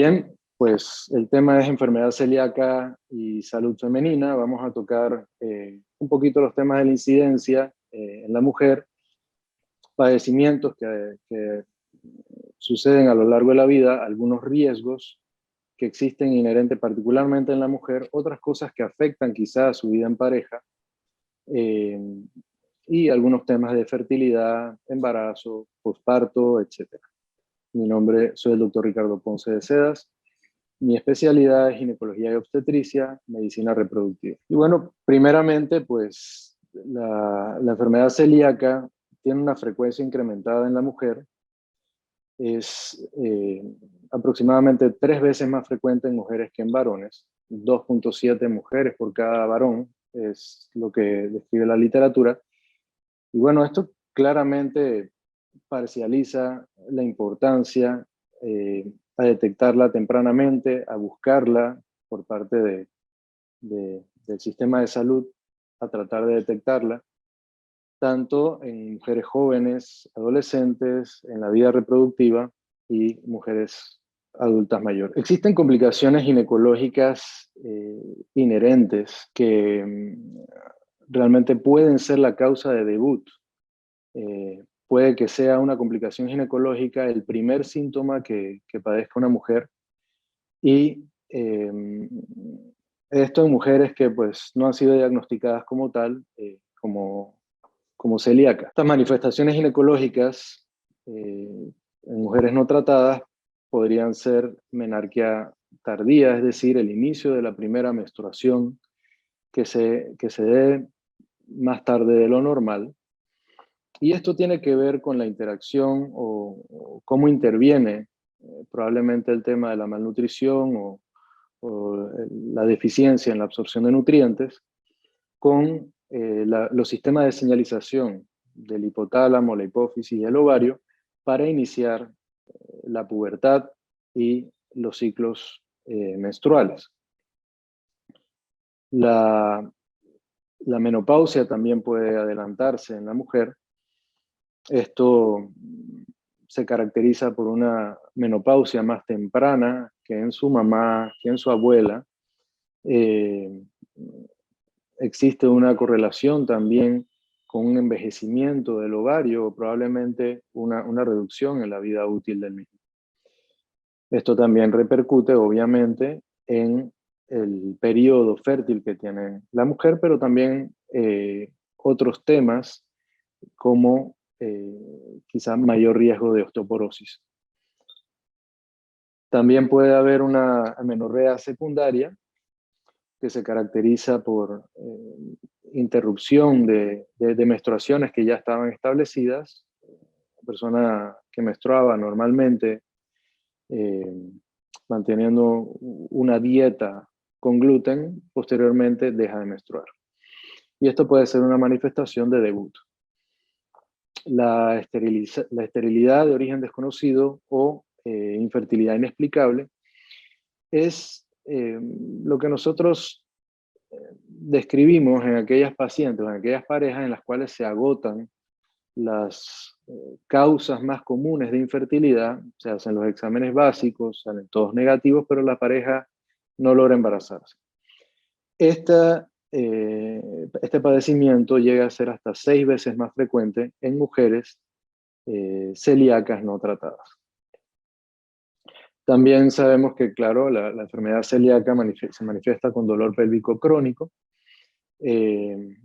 Bien, pues el tema es enfermedad celíaca y salud femenina. Vamos a tocar un poquito los temas de la incidencia en la mujer, padecimientos que suceden a lo largo de la vida, algunos riesgos que existen inherentes particularmente en la mujer, otras cosas que afectan quizás su vida en pareja, eh, y algunos temas de fertilidad, embarazo, posparto, etc. Soy el doctor Ricardo Ponce de Sedas. Mi especialidad es ginecología y obstetricia, medicina reproductiva. Y bueno, primeramente, pues la enfermedad celíaca tiene una frecuencia incrementada en la mujer. Es aproximadamente 3 veces más frecuente en mujeres que en varones. 2.7 mujeres por cada varón es lo que describe la literatura. Y bueno, esto claramente parcializa la importancia a detectarla tempranamente, a buscarla por parte del sistema de salud, a tratar de detectarla, tanto en mujeres jóvenes, adolescentes, en la vida reproductiva y mujeres adultas mayores. Existen complicaciones ginecológicas inherentes que realmente pueden ser la causa de debut. Puede que sea una complicación ginecológica el primer síntoma que padezca una mujer, y esto en mujeres que pues no han sido diagnosticadas como tal, como celíaca. Estas manifestaciones ginecológicas en mujeres no tratadas podrían ser menarquía tardía, es decir, el inicio de la primera menstruación que se dé más tarde de lo normal. Y esto tiene que ver con la interacción o cómo interviene probablemente el tema de la malnutrición o la deficiencia en la absorción de nutrientes con los sistemas de señalización del hipotálamo, la hipófisis y el ovario para iniciar la pubertad y los ciclos menstruales. La menopausia también puede adelantarse en la mujer. Esto se caracteriza por una menopausia más temprana que en su mamá, que en su abuela. Existe una correlación también con un envejecimiento del ovario o probablemente una reducción en la vida útil del mismo. Esto también repercute, obviamente, en el periodo fértil que tiene la mujer, pero también otros temas como quizá mayor riesgo de osteoporosis. También puede haber una amenorrea secundaria que se caracteriza por interrupción de menstruaciones que ya estaban establecidas. La persona que menstruaba normalmente manteniendo una dieta con gluten, posteriormente deja de menstruar. Y esto puede ser una manifestación de debut. La esterilidad de origen desconocido o infertilidad inexplicable es lo que nosotros describimos en aquellas pacientes, en aquellas parejas en las cuales se agotan las causas más comunes de infertilidad, se hacen los exámenes básicos, salen todos negativos, pero la pareja no logra embarazarse. Este padecimiento llega a ser hasta 6 veces más frecuente en mujeres celíacas no tratadas. También sabemos que, claro, la enfermedad celíaca se manifiesta con dolor pélvico crónico, el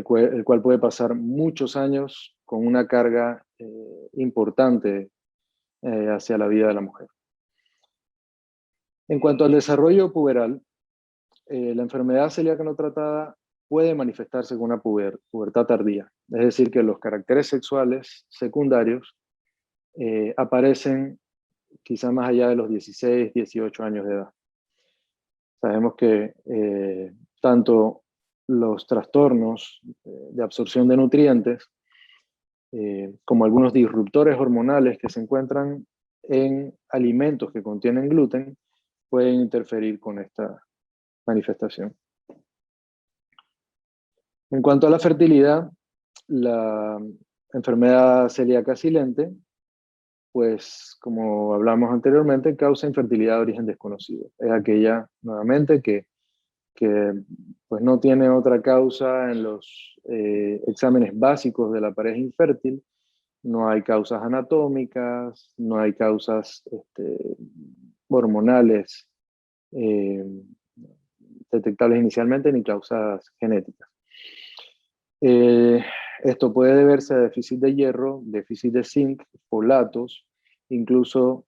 cual puede pasar muchos años con una carga importante hacia la vida de la mujer. En cuanto al desarrollo puberal, la enfermedad celíaca no tratada puede manifestarse con una pubertad tardía, es decir, que los caracteres sexuales secundarios aparecen quizá más allá de los 16, 18 años de edad. Sabemos que tanto los trastornos de absorción de nutrientes como algunos disruptores hormonales que se encuentran en alimentos que contienen gluten pueden interferir con esta manifestación. En cuanto a la fertilidad, la enfermedad celíaca silente pues como hablamos anteriormente, causa infertilidad de origen desconocido. Es aquella, nuevamente, que pues no tiene otra causa en los exámenes básicos de la pareja infértil. No hay causas anatómicas, no hay causas hormonales eh, detectables inicialmente, ni causas genéticas. Esto puede deberse a déficit de hierro, déficit de zinc, folatos, incluso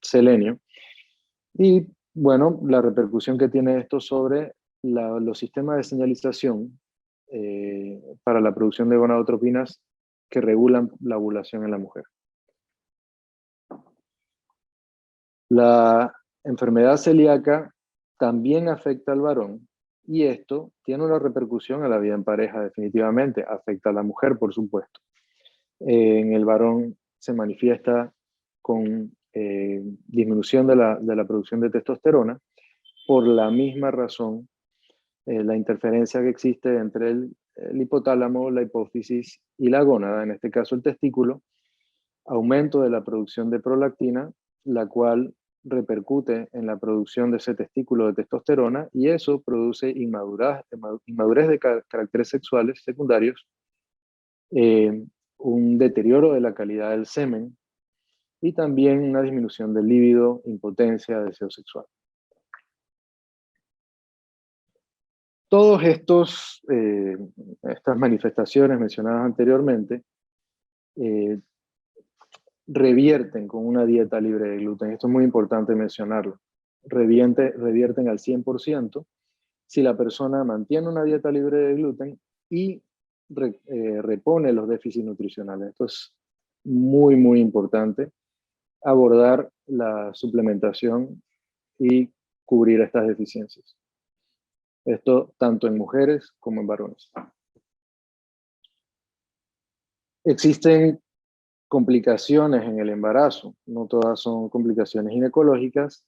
selenio. Y bueno, la repercusión que tiene esto sobre los sistemas de señalización para la producción de gonadotropinas que regulan la ovulación en la mujer. La enfermedad celíaca también afecta al varón y esto tiene una repercusión a la vida en pareja definitivamente, afecta a la mujer por supuesto. En el varón se manifiesta con disminución de la producción de testosterona por la misma razón, la interferencia que existe entre el hipotálamo, la hipófisis y la gónada, en este caso el testículo, aumento de la producción de prolactina, la cual repercute en la producción de ese testículo de testosterona y eso produce inmadurez de caracteres sexuales secundarios, un deterioro de la calidad del semen y también una disminución del líbido, impotencia, deseo sexual. Todos estas manifestaciones mencionadas anteriormente revierten con una dieta libre de gluten. Esto es muy importante mencionarlo. Revierten al 100% si la persona mantiene una dieta libre de gluten y repone los déficits nutricionales. Esto es muy, muy importante, abordar la suplementación y cubrir estas deficiencias. Esto tanto en mujeres como en varones. Existen complicaciones en el embarazo, no todas son complicaciones ginecológicas.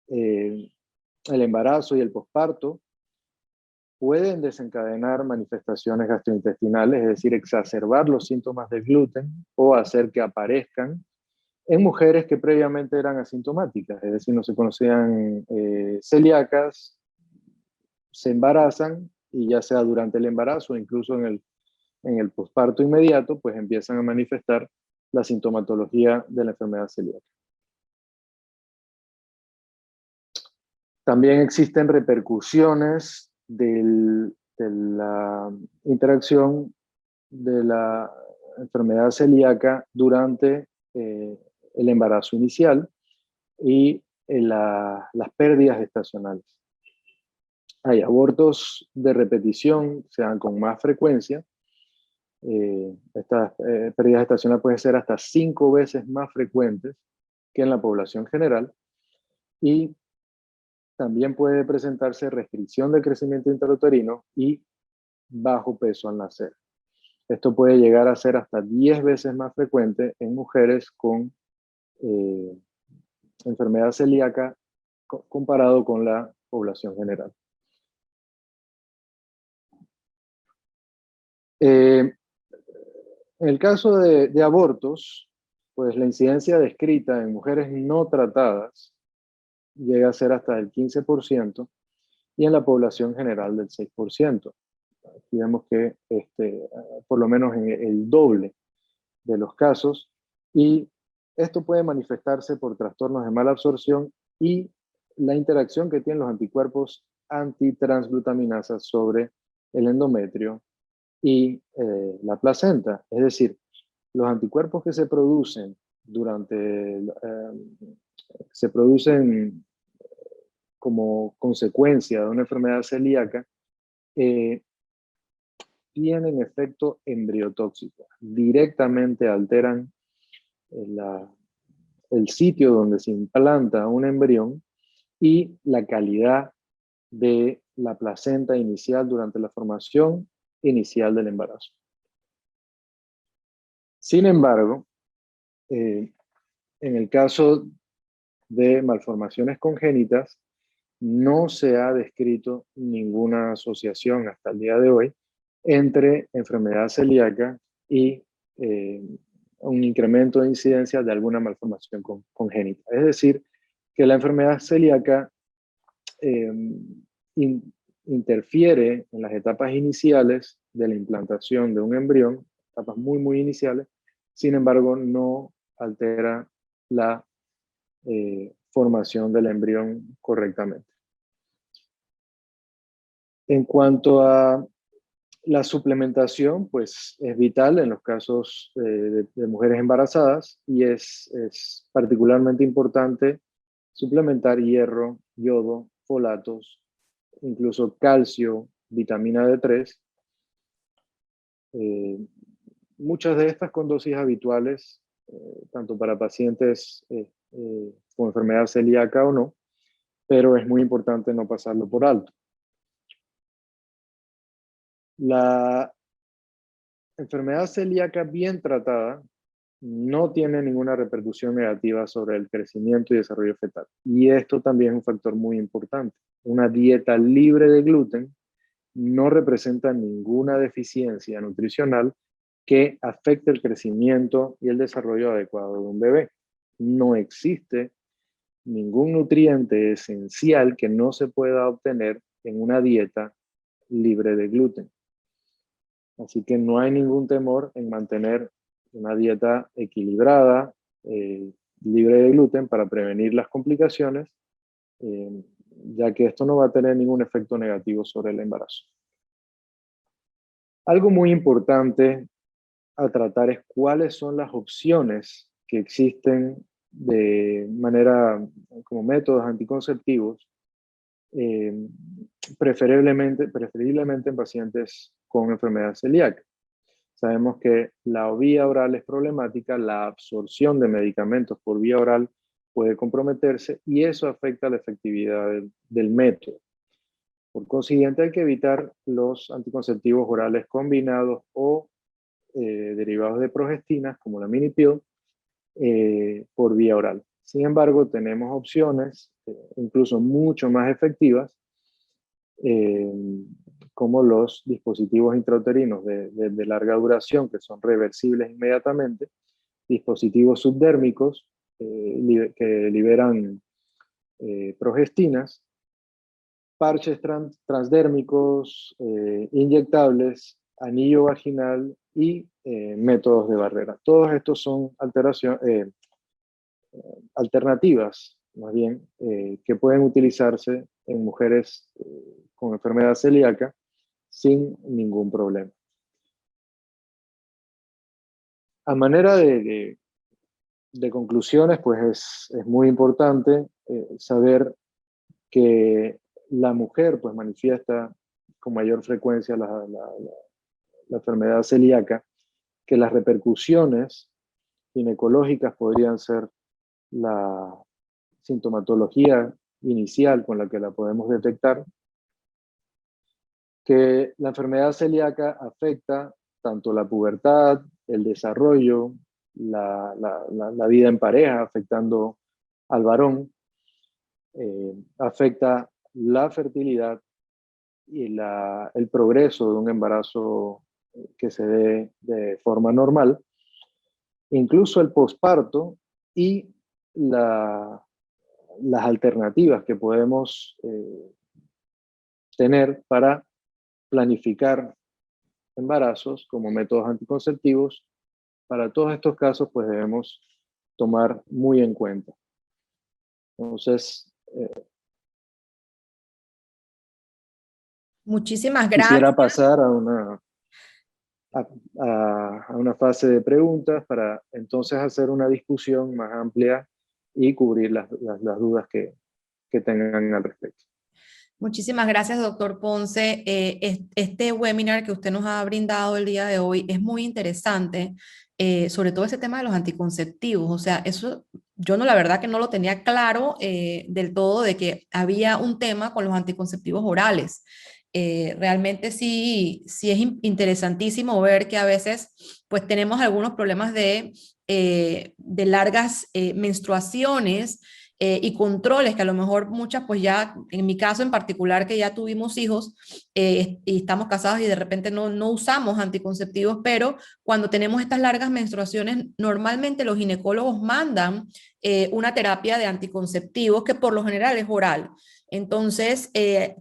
El embarazo y el posparto pueden desencadenar manifestaciones gastrointestinales, es decir, exacerbar los síntomas del gluten o hacer que aparezcan en mujeres que previamente eran asintomáticas, es decir, no se conocían celíacas, se embarazan y ya sea durante el embarazo o incluso en el posparto inmediato, pues empiezan a manifestar la sintomatología de la enfermedad celíaca. También existen repercusiones de la interacción de la enfermedad celíaca durante el embarazo inicial y las pérdidas gestacionales. Hay abortos de repetición, se dan con más frecuencia. Estas pérdidas gestacionales pueden ser hasta 5 veces más frecuentes que en la población general y también puede presentarse restricción del crecimiento intrauterino y bajo peso al nacer. Esto puede llegar a ser hasta 10 veces más frecuente en mujeres con enfermedad celíaca comparado con la población general. En el caso de abortos, pues la incidencia descrita en mujeres no tratadas llega a ser hasta el 15% y en la población general del 6%. Aquí vemos que por lo menos en el doble de los casos, y esto puede manifestarse por trastornos de mala absorción y la interacción que tienen los anticuerpos antitransglutaminasa sobre el endometrio y la placenta. Es decir, los anticuerpos que se producen se producen como consecuencia de una enfermedad celíaca, tienen efecto embriotóxico. Directamente alteran el sitio donde se implanta un embrión y la calidad de la placenta inicial durante la formación inicial del embarazo. Sin embargo, en el caso de malformaciones congénitas, no se ha descrito ninguna asociación hasta el día de hoy entre enfermedad celíaca y un incremento de incidencia de alguna malformación congénita. Es decir, que la enfermedad celíaca eh, interfiere en las etapas iniciales de la implantación de un embrión, etapas muy iniciales, sin embargo no altera la formación del embrión correctamente. En cuanto a la suplementación, pues es vital en los casos de mujeres embarazadas y es particularmente importante suplementar hierro, yodo, folatos, incluso calcio, vitamina D3. Muchas de estas con dosis habituales, tanto para pacientes con enfermedad celíaca o no, pero es muy importante no pasarlo por alto. La enfermedad celíaca bien tratada no tiene ninguna repercusión negativa sobre el crecimiento y desarrollo fetal. Y esto también es un factor muy importante. Una dieta libre de gluten no representa ninguna deficiencia nutricional que afecte el crecimiento y el desarrollo adecuado de un bebé. No existe ningún nutriente esencial que no se pueda obtener en una dieta libre de gluten. Así que no hay ningún temor en mantener una dieta equilibrada, libre de gluten, para prevenir las complicaciones, ya que esto no va a tener ningún efecto negativo sobre el embarazo. Algo muy importante a tratar es cuáles son las opciones que existen de manera, como métodos anticonceptivos, preferiblemente en pacientes con enfermedad celíaca. Sabemos que la vía oral es problemática, la absorción de medicamentos por vía oral puede comprometerse y eso afecta la efectividad del método. Por consiguiente, hay que evitar los anticonceptivos orales combinados o derivados de progestinas, como la mini-pill, por vía oral. Sin embargo, tenemos opciones, incluso mucho más efectivas, como los dispositivos intrauterinos de larga duración, que son reversibles inmediatamente, dispositivos subdérmicos que liberan progestinas, parches transdérmicos, inyectables, anillo vaginal y métodos de barrera. Todos estos son alternativas, más bien, que pueden utilizarse en mujeres con enfermedad celíaca sin ningún problema. A manera de conclusiones, pues es muy importante saber que la mujer pues manifiesta con mayor frecuencia la enfermedad celíaca, que las repercusiones ginecológicas podrían ser la sintomatología inicial con la que la podemos detectar, que la enfermedad celíaca afecta tanto la pubertad, el desarrollo, la vida en pareja, afectando al varón, afecta la fertilidad y el progreso de un embarazo que se dé de forma normal, incluso el posparto y las alternativas que podemos tener para planificar embarazos como métodos anticonceptivos. Para todos estos casos, pues debemos tomar muy en cuenta. Entonces, muchísimas gracias. quisiera pasar a una fase de preguntas para entonces hacer una discusión más amplia y cubrir las dudas que tengan al respecto. Muchísimas gracias, doctor Ponce. Este webinar que usted nos ha brindado el día de hoy es muy interesante, sobre todo ese tema de los anticonceptivos. O sea, eso yo no, la verdad que no lo tenía claro del todo, de que había un tema con los anticonceptivos orales. Realmente sí es interesantísimo ver que a veces pues tenemos algunos problemas de largas menstruaciones, y controles que a lo mejor muchas, pues ya, en mi caso en particular, que ya tuvimos hijos y estamos casados y de repente no usamos anticonceptivos, pero cuando tenemos estas largas menstruaciones, normalmente los ginecólogos mandan una terapia de anticonceptivos que por lo general es oral. Entonces,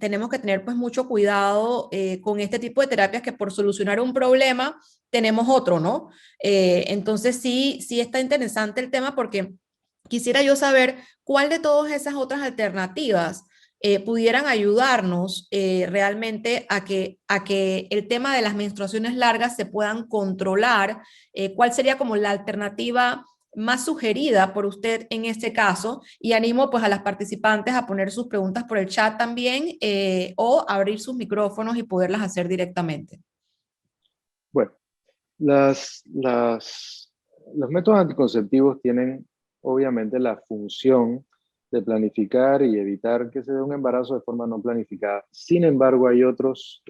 tenemos que tener pues mucho cuidado con este tipo de terapias que por solucionar un problema tenemos otro, ¿no? Entonces, sí está interesante el tema porque quisiera yo saber cuál de todas esas otras alternativas pudieran ayudarnos realmente a que el tema de las menstruaciones largas se puedan controlar. ¿Cuál sería como la alternativa más sugerida por usted en este caso? Y animo pues a las participantes a poner sus preguntas por el chat también o abrir sus micrófonos y poderlas hacer directamente. Bueno, los métodos anticonceptivos tienen obviamente la función de planificar y evitar que se dé un embarazo de forma no planificada. Sin embargo, hay otros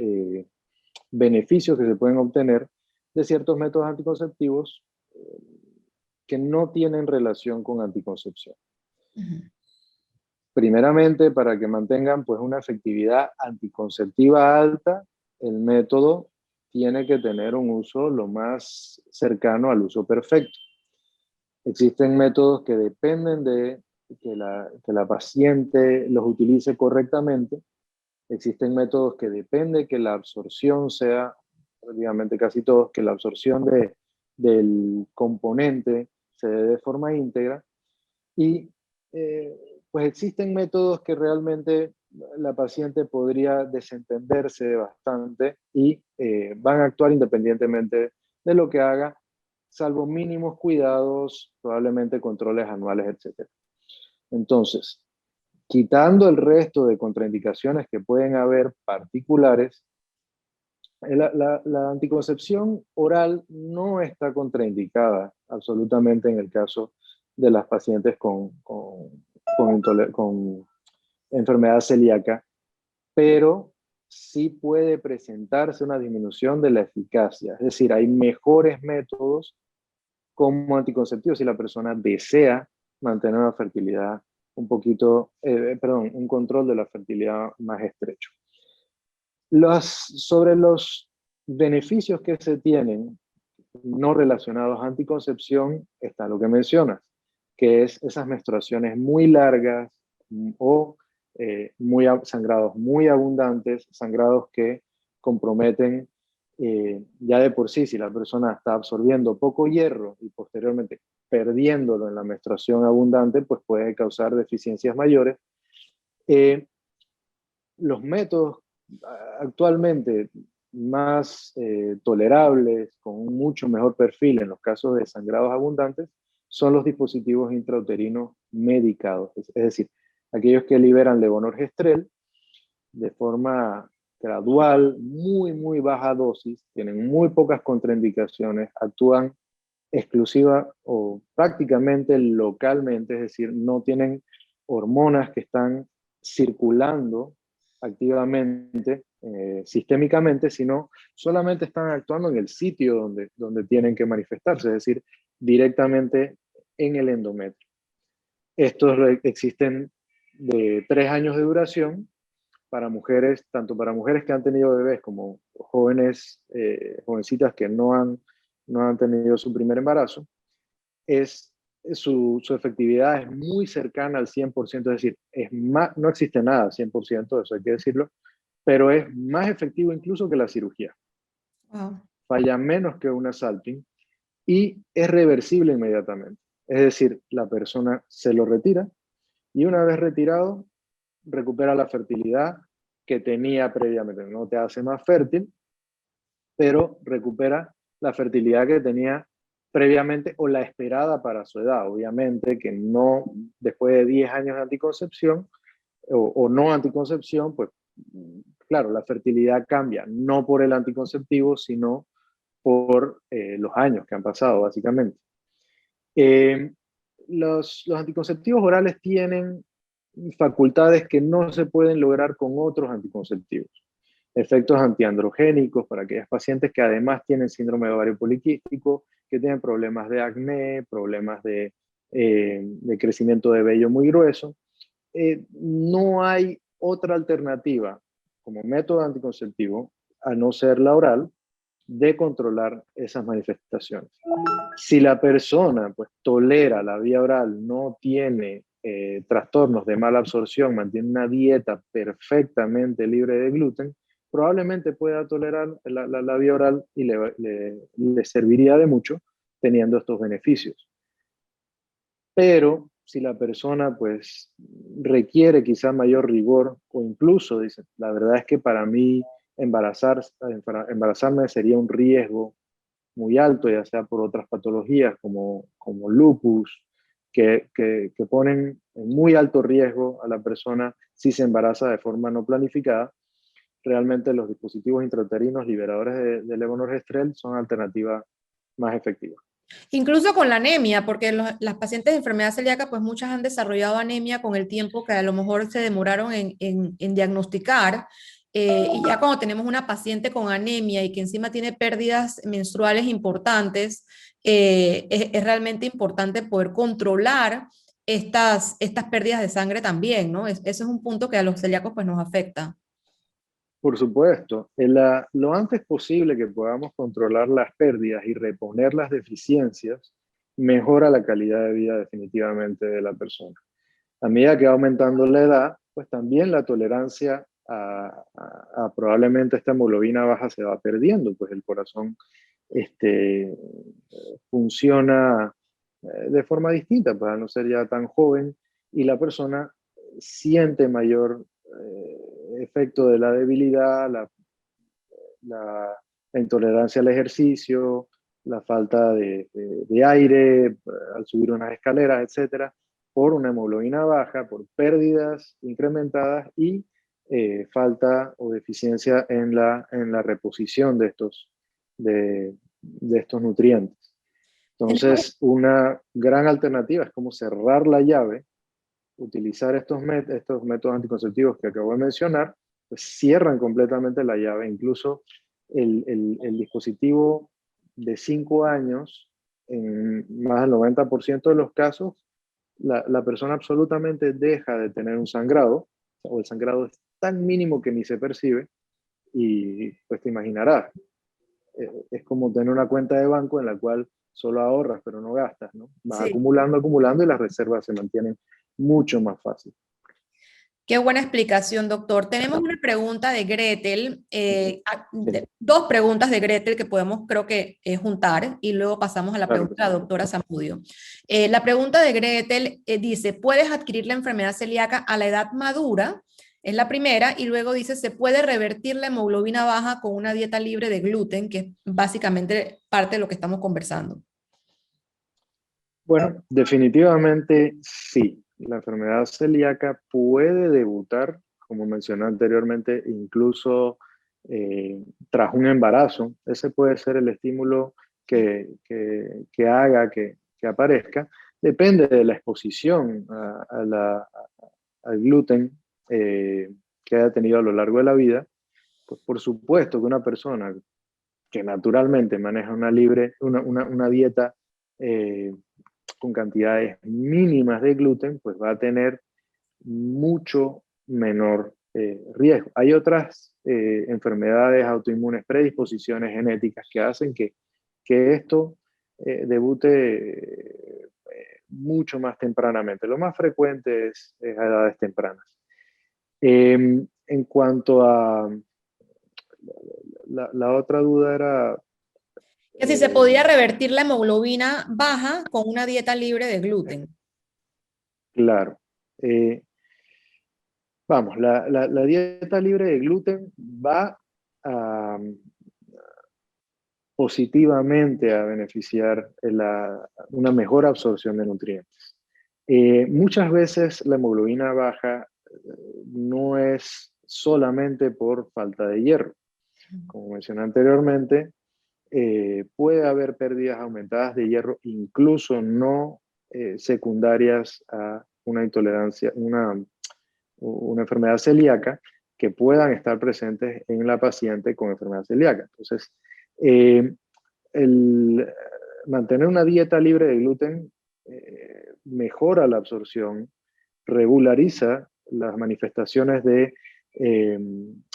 beneficios que se pueden obtener de ciertos métodos anticonceptivos que no tienen relación con anticoncepción. Ujú. Primeramente, para que mantengan pues, una efectividad anticonceptiva alta, el método tiene que tener un uso lo más cercano al uso perfecto. Existen métodos que dependen de que la paciente los utilice correctamente. Existen métodos que dependen que la absorción sea, prácticamente casi todos, que la absorción del componente se dé de forma íntegra. Y pues existen métodos que realmente la paciente podría desentenderse bastante y van a actuar independientemente de lo que haga, salvo mínimos cuidados, probablemente controles anuales, etc. Entonces, quitando el resto de contraindicaciones que pueden haber particulares, la anticoncepción oral no está contraindicada absolutamente en el caso de las pacientes con enfermedad celíaca, pero sí puede presentarse una disminución de la eficacia. Es decir, hay mejores métodos como anticonceptivos si la persona desea mantener una fertilidad un control de la fertilidad más estrecho. Sobre los beneficios que se tienen no relacionados a anticoncepción está lo que mencionas, que es esas menstruaciones muy largas o sangrados muy abundantes, sangrados que comprometen ya de por sí, si la persona está absorbiendo poco hierro y posteriormente perdiéndolo en la menstruación abundante, pues puede causar deficiencias mayores. Los métodos actualmente más tolerables, con un mucho mejor perfil en los casos de sangrados abundantes, son los dispositivos intrauterinos medicados, es decir, aquellos que liberan levonorgestrel de forma gradual, muy baja dosis, tienen muy pocas contraindicaciones, actúan exclusiva o prácticamente localmente, es decir, no tienen hormonas que están circulando activamente, sistémicamente, sino solamente están actuando en el sitio donde tienen que manifestarse, es decir, directamente en el endometrio. Estos existen de 3 años de duración para mujeres, tanto para mujeres que han tenido bebés como jóvenes, jovencitas que no han tenido su primer embarazo. Su efectividad es muy cercana al 100%, es decir, no existe nada al 100%, eso hay que decirlo, pero es más efectivo incluso que la cirugía. Wow. Falla menos que una salping y es reversible inmediatamente. Es decir, la persona se lo retira y una vez retirado, recupera la fertilidad que tenía previamente. No te hace más fértil, pero recupera la fertilidad que tenía previamente o la esperada para su edad. Obviamente que no, después de 10 años de anticoncepción o no anticoncepción, pues claro, la fertilidad cambia, no por el anticonceptivo, sino por los años que han pasado, básicamente. Los anticonceptivos orales tienen facultades que no se pueden lograr con otros anticonceptivos. Efectos antiandrogénicos para aquellas pacientes que además tienen síndrome de ovario poliquístico, que tienen problemas de acné, problemas de de crecimiento de vello muy grueso. No hay otra alternativa como método anticonceptivo, a no ser la oral, de controlar esas manifestaciones. Si la persona pues tolera la vía oral, no tiene trastornos de mala absorción, mantiene una dieta perfectamente libre de gluten, probablemente pueda tolerar la vía oral y le serviría de mucho teniendo estos beneficios. Pero si la persona pues requiere quizá mayor rigor o incluso dice, la verdad es que para mí embarazarme sería un riesgo muy alto, ya sea por otras patologías como lupus, que ponen en muy alto riesgo a la persona si se embaraza de forma no planificada. Realmente los dispositivos intrauterinos liberadores de levonorgestrel son alternativas más efectivas. Incluso con la anemia, porque las pacientes de enfermedad celíaca, pues muchas han desarrollado anemia con el tiempo que a lo mejor se demoraron en diagnosticar. Y ya cuando tenemos una paciente con anemia y que encima tiene pérdidas menstruales importantes, es realmente importante poder controlar estas pérdidas de sangre también, ¿no? Ese es un punto que a los celíacos pues nos afecta. Por supuesto, lo antes posible que podamos controlar las pérdidas y reponer las deficiencias, mejora la calidad de vida definitivamente de la persona. A medida que va aumentando la edad, pues también la tolerancia a probablemente esta hemoglobina baja se va perdiendo, pues el corazón este, funciona de forma distinta, para no ser ya tan joven, y la persona siente mayor efecto de la debilidad, la intolerancia al ejercicio, la falta de aire al subir unas escaleras, etcétera, por una hemoglobina baja, por pérdidas incrementadas y falta o deficiencia en la reposición de estos nutrientes. Entonces, una gran alternativa es como cerrar la llave, utilizar estos métodos anticonceptivos que acabo de mencionar, pues cierran completamente la llave. Incluso el dispositivo de 5 años, en más del 90% de los casos, la persona absolutamente deja de tener un sangrado, o el sangrado es tan mínimo que ni se percibe, y pues te imaginarás, es como tener una cuenta de banco en la cual solo ahorras pero no gastas, ¿no? Vas Sí. acumulando, acumulando y las reservas se mantienen mucho más fácil. Qué buena explicación, doctor. Tenemos una pregunta de Gretel, Sí, dos preguntas de Gretel que podemos, creo que, juntar y luego pasamos a la claro que pregunta de sí. la doctora Zamudio. La pregunta de Gretel dice, ¿puedes adquirir la enfermedad celíaca a la edad madura? Es la primera, y luego dice, ¿se puede revertir la hemoglobina baja con una dieta libre de gluten? Que es básicamente parte de lo que estamos conversando. Bueno, definitivamente sí. La enfermedad celíaca puede debutar, como mencioné anteriormente, incluso tras un embarazo. Ese puede ser el estímulo que haga que aparezca. Depende de la exposición al gluten que haya tenido a lo largo de la vida. Pues por supuesto que una persona que naturalmente maneja una dieta eh, con cantidades mínimas de gluten, pues va a tener mucho menor riesgo. Hay otras enfermedades autoinmunes, predisposiciones genéticas que hacen que esto debute mucho más tempranamente. Lo más frecuente es a edades tempranas. En cuanto a la otra duda era... Que si se podía revertir la hemoglobina baja con una dieta libre de gluten. Claro. Vamos, la dieta libre de gluten va a, positivamente a beneficiar una mejor absorción de nutrientes. Muchas veces la hemoglobina baja no es solamente por falta de hierro. Como mencioné anteriormente, puede haber pérdidas aumentadas de hierro, incluso no secundarias a una intolerancia, una enfermedad celíaca, que puedan estar presentes en la paciente con enfermedad celíaca. Entonces, el mantener una dieta libre de gluten mejora la absorción, regulariza las manifestaciones de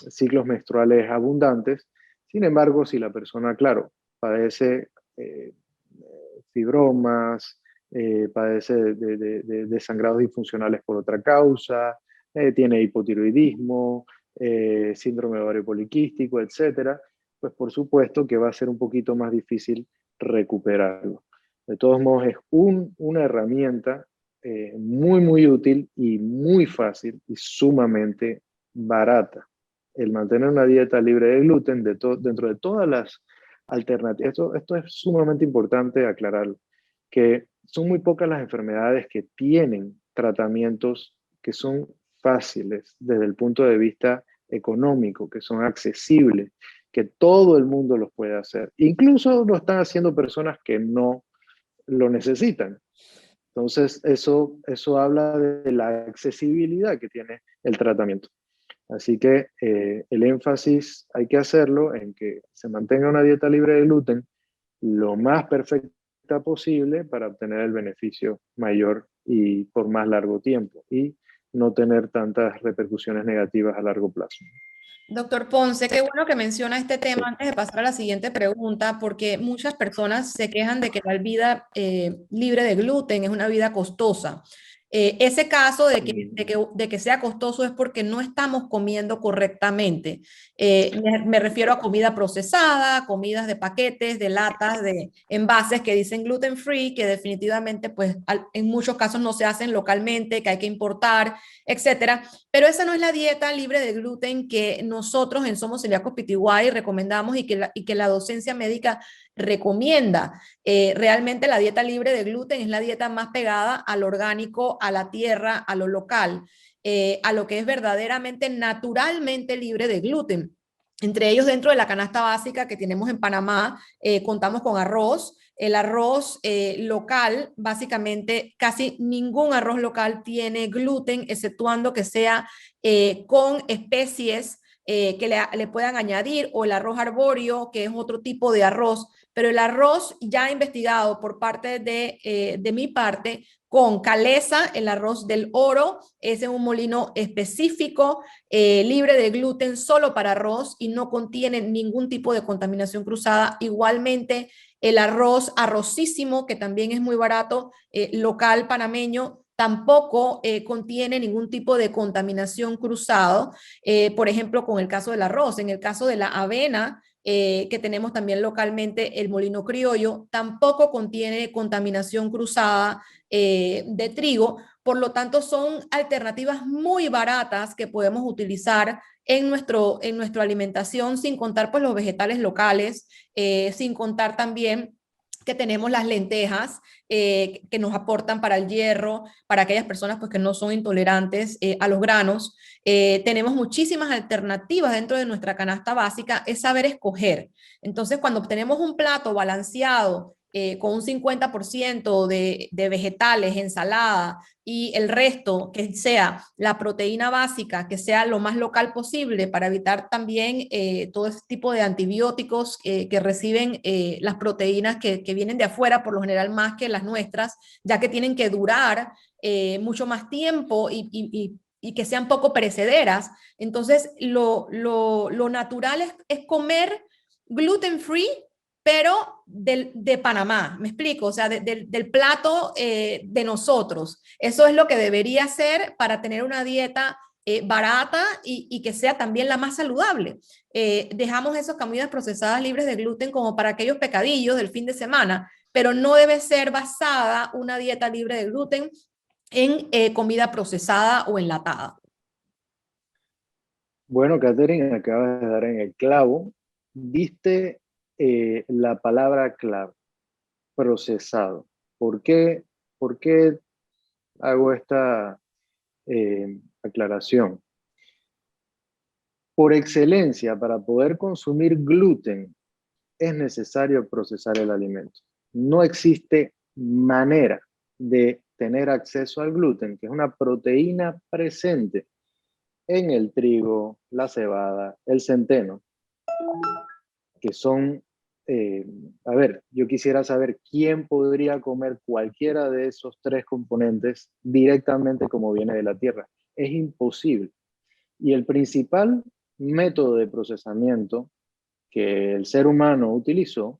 ciclos menstruales abundantes. Sin embargo, si la persona, claro, padece fibromas, padece de sangrados disfuncionales por otra causa, tiene hipotiroidismo, síndrome ovario poliquístico, etcétera, pues por supuesto que va a ser un poquito más difícil recuperarlo. De todos modos, es una herramienta muy útil y muy fácil y sumamente barata. El mantener una dieta libre de gluten dentro de todas las alternativas. Esto es sumamente importante aclararlo, que son muy pocas las enfermedades que tienen tratamientos que son fáciles desde el punto de vista económico, que son accesibles, que todo el mundo los puede hacer. Incluso lo están haciendo personas que no lo necesitan. Entonces, eso habla de la accesibilidad que tiene el tratamiento. Así que el énfasis hay que hacerlo en que se mantenga una dieta libre de gluten lo más perfecta posible para obtener el beneficio mayor y por más largo tiempo y no tener tantas repercusiones negativas a largo plazo. Doctor Ponce, qué bueno que menciona este tema antes de pasar a la siguiente pregunta, porque muchas personas se quejan de que la vida libre de gluten es una vida costosa. Ese caso de que sea costoso es porque no estamos comiendo correctamente. Me refiero a comida procesada, comidas de paquetes, de latas, de envases que dicen gluten free, que definitivamente pues en muchos casos no se hacen localmente, que hay que importar, etcétera. Pero esa no es la dieta libre de gluten que nosotros en Somos Celíacos Pitiguay recomendamos y que la docencia médica recomienda. Realmente la dieta libre de gluten es la dieta más pegada al orgánico, a la tierra, a lo local, a lo que es verdaderamente naturalmente libre de gluten. Entre ellos, dentro de la canasta básica que tenemos en Panamá, contamos con arroz. El arroz local, básicamente casi ningún arroz local tiene gluten, exceptuando que sea con especies que le puedan añadir, o el arroz arbóreo, que es otro tipo de arroz. Pero el arroz ya investigado por parte de mi parte, con Calesa, el arroz del oro, ese es un molino específico, libre de gluten, solo para arroz y no contiene ningún tipo de contaminación cruzada. Igualmente, el arroz arrocísimo, que también es muy barato, local panameño, tampoco contiene ningún tipo de contaminación cruzado, por ejemplo, con el caso del arroz. En el caso de la avena, que tenemos también localmente, el molino criollo, tampoco contiene contaminación cruzada de trigo. Por lo tanto, son alternativas muy baratas que podemos utilizar en nuestra alimentación, sin contar pues los vegetales locales, sin contar también que tenemos las lentejas que nos aportan para el hierro, para aquellas personas pues, que no son intolerantes a los granos. Tenemos muchísimas alternativas dentro de nuestra canasta básica, es saber escoger. Entonces, cuando obtenemos un plato balanceado, con un 50% de vegetales, ensalada, y el resto que sea la proteína básica, que sea lo más local posible para evitar también todo ese tipo de antibióticos que reciben las proteínas que vienen de afuera, por lo general más que las nuestras, ya que tienen que durar mucho más tiempo y que sean poco perecederas. Entonces, lo natural es comer gluten free, pero de Panamá, me explico, o sea, del plato de nosotros. Eso es lo que debería ser para tener una dieta barata y que sea también la más saludable. Dejamos esas comidas procesadas libres de gluten como para aquellos pecadillos del fin de semana, pero no debe ser basada una dieta libre de gluten en comida procesada o enlatada. Bueno, Catherine, acabas de dar en el clavo. Diste la palabra clave, procesado. ¿Por qué hago esta aclaración? Por excelencia, para poder consumir gluten, es necesario procesar el alimento. No existe manera de tener acceso al gluten, que es una proteína presente en el trigo, la cebada, el centeno, que son a ver, yo quisiera saber quién podría comer cualquiera de esos tres componentes directamente como viene de la tierra. Es imposible. Y el principal método de procesamiento que el ser humano utilizó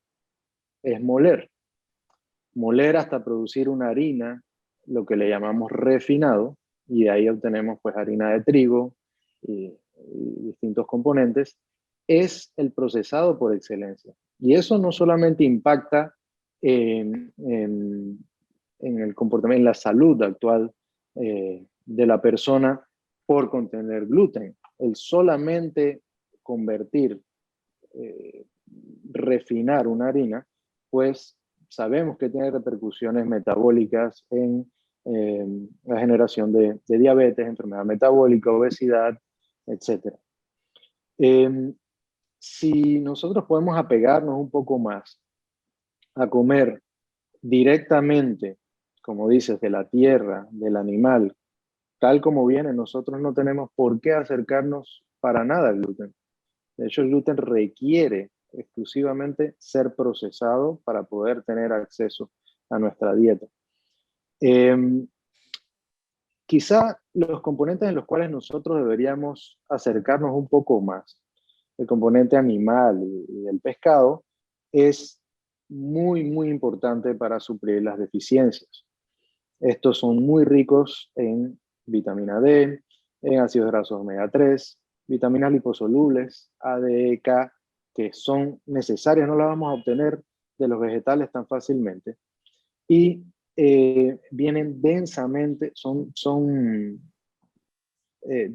es moler. Moler hasta producir una harina, lo que le llamamos refinado, y de ahí obtenemos pues harina de trigo y distintos componentes, es el procesado por excelencia. Y eso no solamente impacta en el comportamiento, en la salud actual de la persona por contener gluten. El solamente convertir, eh, refinar una harina, pues sabemos que tiene repercusiones metabólicas en la generación de diabetes, enfermedad metabólica, obesidad, etc. Si nosotros podemos apegarnos un poco más a comer directamente, como dices, de la tierra, del animal, tal como viene, nosotros no tenemos por qué acercarnos para nada al gluten. De hecho, el gluten requiere exclusivamente ser procesado para poder tener acceso a nuestra dieta. Eh, Quizá los componentes en los cuales nosotros deberíamos acercarnos un poco más, el componente animal y el pescado, es muy, muy importante para suplir las deficiencias. Estos son muy ricos en vitamina D, en ácidos grasos omega 3, vitaminas liposolubles, A, D, E, K, que son necesarias, no las vamos a obtener de los vegetales tan fácilmente. Y vienen densamente, son eh,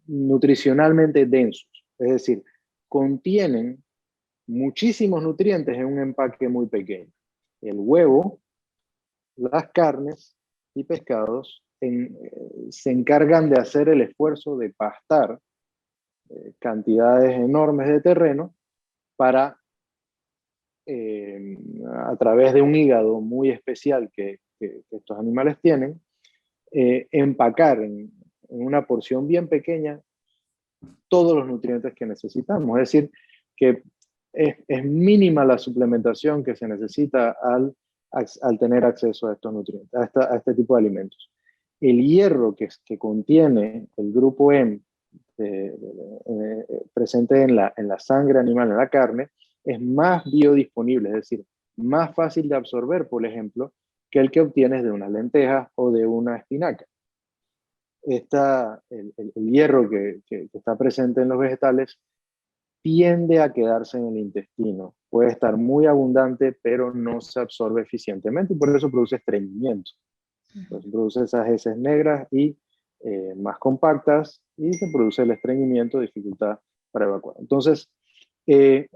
nutricionalmente densos, es decir, contienen muchísimos nutrientes en un empaque muy pequeño. El huevo, las carnes y pescados se encargan de hacer el esfuerzo de pastar cantidades enormes de terreno para, a través de un hígado muy especial que estos animales tienen, empacar en una porción bien pequeña todos los nutrientes que necesitamos. Es decir, que es mínima la suplementación que se necesita al tener acceso a estos nutrientes, a este tipo de alimentos. El hierro que contiene el grupo M presente en la sangre animal, en la carne, es más biodisponible, es decir, más fácil de absorber, por ejemplo, que el que obtienes de unas lentejas o de una espinaca. El hierro que está presente en los vegetales tiende a quedarse en el intestino. Puede estar muy abundante, pero no se absorbe eficientemente y por eso produce estreñimiento. Entonces produce esas heces negras y más compactas y se produce el estreñimiento, dificultad para evacuar. Entonces,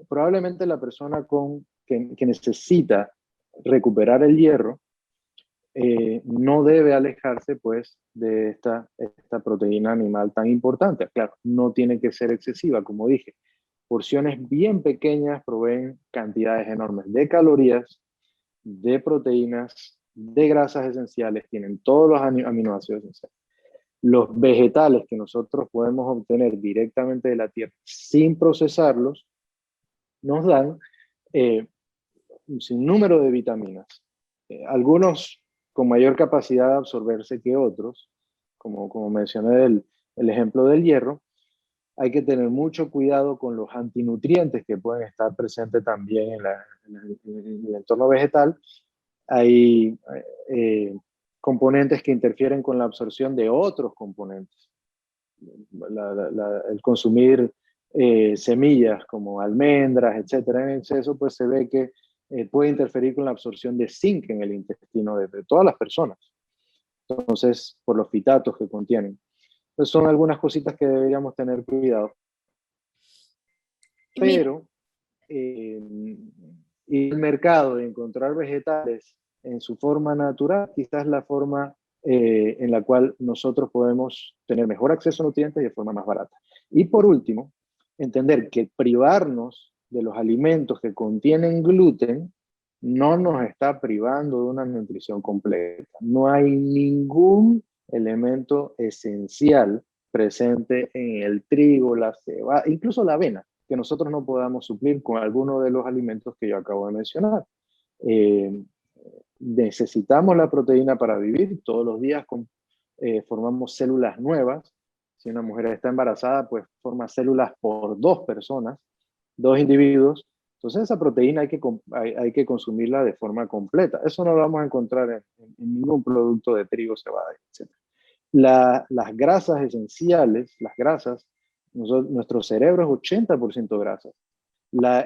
probablemente la persona que necesita recuperar el hierro no debe alejarse pues de esta proteína animal tan importante. Claro, no tiene que ser excesiva, como dije. Porciones bien pequeñas proveen cantidades enormes de calorías, de proteínas, de grasas esenciales, tienen todos los aminoácidos esenciales. Los vegetales que nosotros podemos obtener directamente de la tierra sin procesarlos nos dan un sinnúmero de vitaminas. Algunos con mayor capacidad de absorberse que otros, como mencioné el ejemplo del hierro. Hay que tener mucho cuidado con los antinutrientes que pueden estar presentes también en el entorno vegetal. Hay componentes que interfieren con la absorción de otros componentes. El consumir semillas como almendras, etcétera, en exceso, pues se ve que puede interferir con la absorción de zinc en el intestino de todas las personas. Entonces, por los fitatos que contienen. Entonces, son algunas cositas que deberíamos tener cuidado. Pero y el mercado de encontrar vegetales en su forma natural, quizás la forma en la cual nosotros podemos tener mejor acceso a nutrientes y de forma más barata. Y por último, entender que privarnos de los alimentos que contienen gluten no nos está privando de una nutrición completa. No hay ningún elemento esencial presente en el trigo, la cebada, incluso la avena. que nosotros no podamos suplir con alguno de los alimentos que yo acabo de mencionar. Eh, Necesitamos la proteína para vivir. Todos los días formamos células nuevas. Si una mujer está embarazada, pues forma células por 2 personas, 2 individuos. Entonces esa proteína hay que consumirla de forma completa. Eso no lo vamos a encontrar en ningún producto de trigo, cebada, etc. Las grasas esenciales, las grasas, nuestro cerebro es 80% grasas.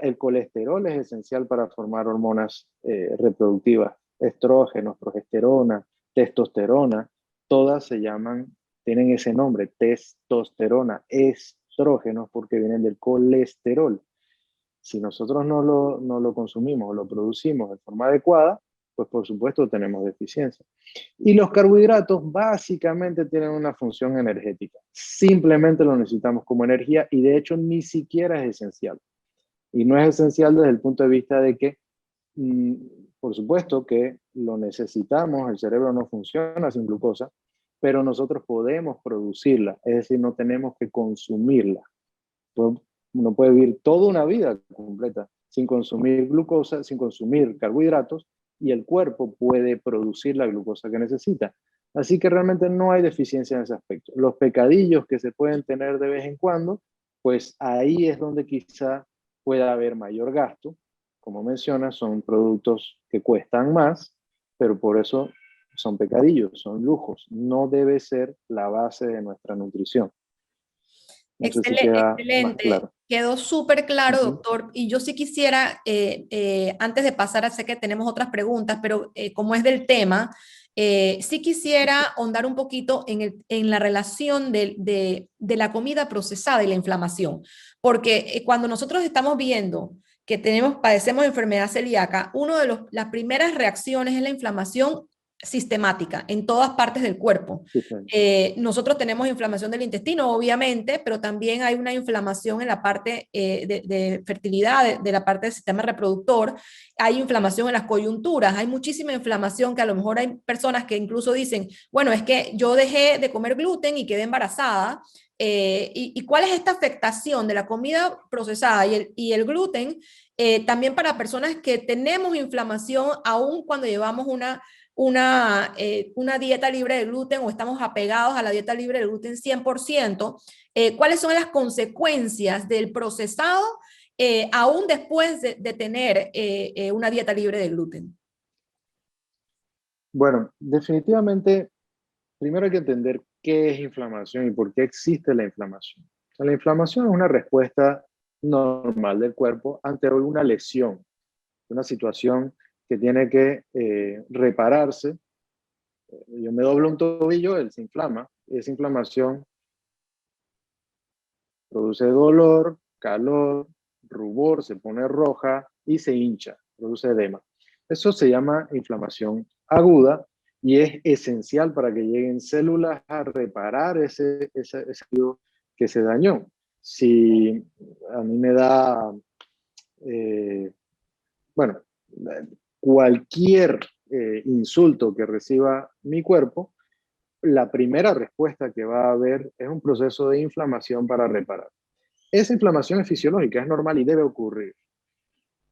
El colesterol es esencial para formar hormonas reproductivas, estrógenos, progesterona, testosterona, todas tienen ese nombre, testosterona, estrógenos, porque vienen del colesterol. Si nosotros no lo consumimos o lo producimos de forma adecuada, pues por supuesto tenemos deficiencia. Y los carbohidratos básicamente tienen una función energética. Simplemente lo necesitamos como energía y de hecho ni siquiera es esencial. Y no es esencial desde el punto de vista de que, por supuesto que lo necesitamos, el cerebro no funciona sin glucosa, pero nosotros podemos producirla, es decir, no tenemos que consumirla. Uno puede vivir toda una vida completa sin consumir glucosa, sin consumir carbohidratos, y el cuerpo puede producir la glucosa que necesita. Así que realmente no hay deficiencia en ese aspecto. Los pecadillos que se pueden tener de vez en cuando, pues ahí es donde quizá pueda haber mayor gasto. Como mencionas, son productos que cuestan más, pero por eso son pecadillos, son lujos. No debe ser la base de nuestra nutrición. No sé si queda más Excelente, claro. quedó súper claro, Ujú. doctor. Y yo sí quisiera, antes de pasar, sé que tenemos otras preguntas, pero como es del tema, sí quisiera ahondar un poquito en la relación de la comida procesada y la inflamación. Porque cuando nosotros estamos viendo que padecemos enfermedad celíaca, una de las primeras reacciones es la inflamación sistemática en todas partes del cuerpo. Sí, sí. Nosotros tenemos inflamación del intestino, obviamente, pero también hay una inflamación en la parte de fertilidad, de la parte del sistema reproductor. Hay inflamación en las coyunturas, hay muchísima inflamación que a lo mejor hay personas que incluso dicen, bueno, es que yo dejé de comer gluten y quedé embarazada. ¿Y cuál es esta afectación de la comida procesada y el gluten? También para personas que tenemos inflamación aún cuando llevamos una dieta libre de gluten o estamos apegados a la dieta libre de gluten 100%, ¿cuáles son las consecuencias del procesado aún después de tener una dieta libre de gluten? Bueno, definitivamente, primero hay que entender qué es inflamación y por qué existe la inflamación. O sea, la inflamación es una respuesta normal del cuerpo ante una lesión, una situación que tiene que repararse. Yo me doblo un tobillo, él se inflama, y esa inflamación produce dolor, calor, rubor, se pone roja y se hincha, produce edema. Eso se llama inflamación aguda y es esencial para que lleguen células a reparar ese que se dañó. Si a mí me da, eh, bueno, cualquier insulto que reciba mi cuerpo, la primera respuesta que va a haber es un proceso de inflamación para reparar. Esa inflamación es fisiológica, es normal y debe ocurrir.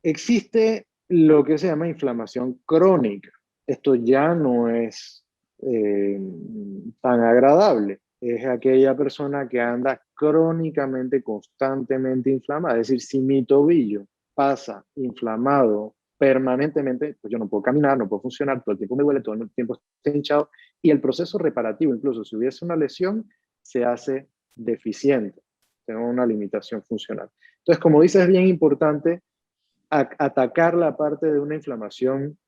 Existe lo que se llama inflamación crónica. Esto ya no es tan agradable. Es aquella persona que anda crónicamente, constantemente inflamada. Es decir, si mi tobillo pasa inflamado permanentemente, pues yo no puedo caminar, no puedo funcionar, todo el tiempo me duele, todo el tiempo estoy hinchado, y el proceso reparativo, incluso si hubiese una lesión, se hace deficiente. Tengo una limitación funcional. Entonces, como dices, es bien importante atacar la parte de una inflamación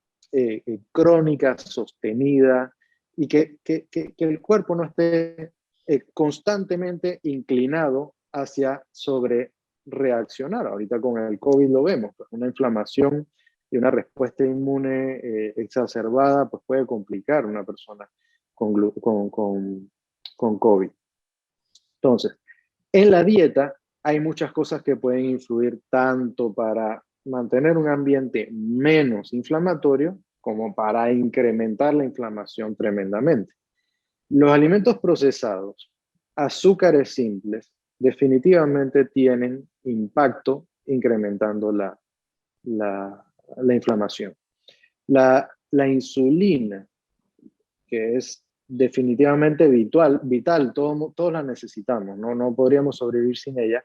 crónica, sostenida, y que el cuerpo no esté constantemente inclinado hacia sobre reaccionar. Ahorita con el COVID lo vemos, pues una inflamación y una respuesta inmune exacerbada pues puede complicar a una persona con COVID. Entonces, en la dieta hay muchas cosas que pueden influir tanto para mantener un ambiente menos inflamatorio como para incrementar la inflamación tremendamente. Los alimentos procesados, azúcares simples, definitivamente tienen impacto incrementando la inflamación. La insulina, que es definitivamente vital, todos la necesitamos, no podríamos sobrevivir sin ella.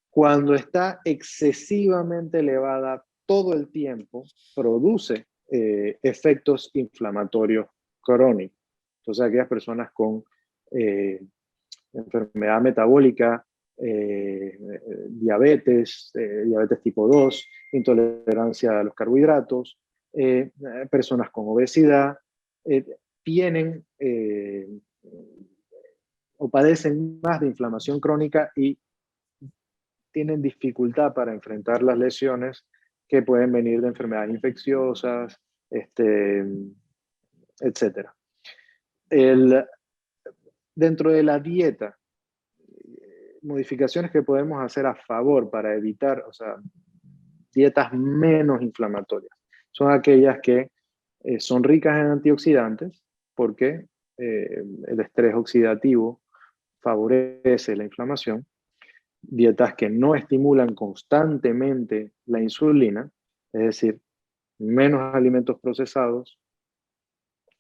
Cuando está excesivamente elevada todo el tiempo, produce efectos inflamatorios crónicos. Entonces, aquellas personas con enfermedad metabólica, diabetes tipo 2, intolerancia a los carbohidratos, personas con obesidad, tienen o padecen más de inflamación crónica y tienen dificultad para enfrentar las lesiones que pueden venir de enfermedades infecciosas, etc. Dentro de la dieta, modificaciones que podemos hacer a favor para evitar, o sea, dietas menos inflamatorias, son aquellas que son ricas en antioxidantes, porque el estrés oxidativo favorece la inflamación. Dietas que no estimulan constantemente la insulina, es decir, menos alimentos procesados,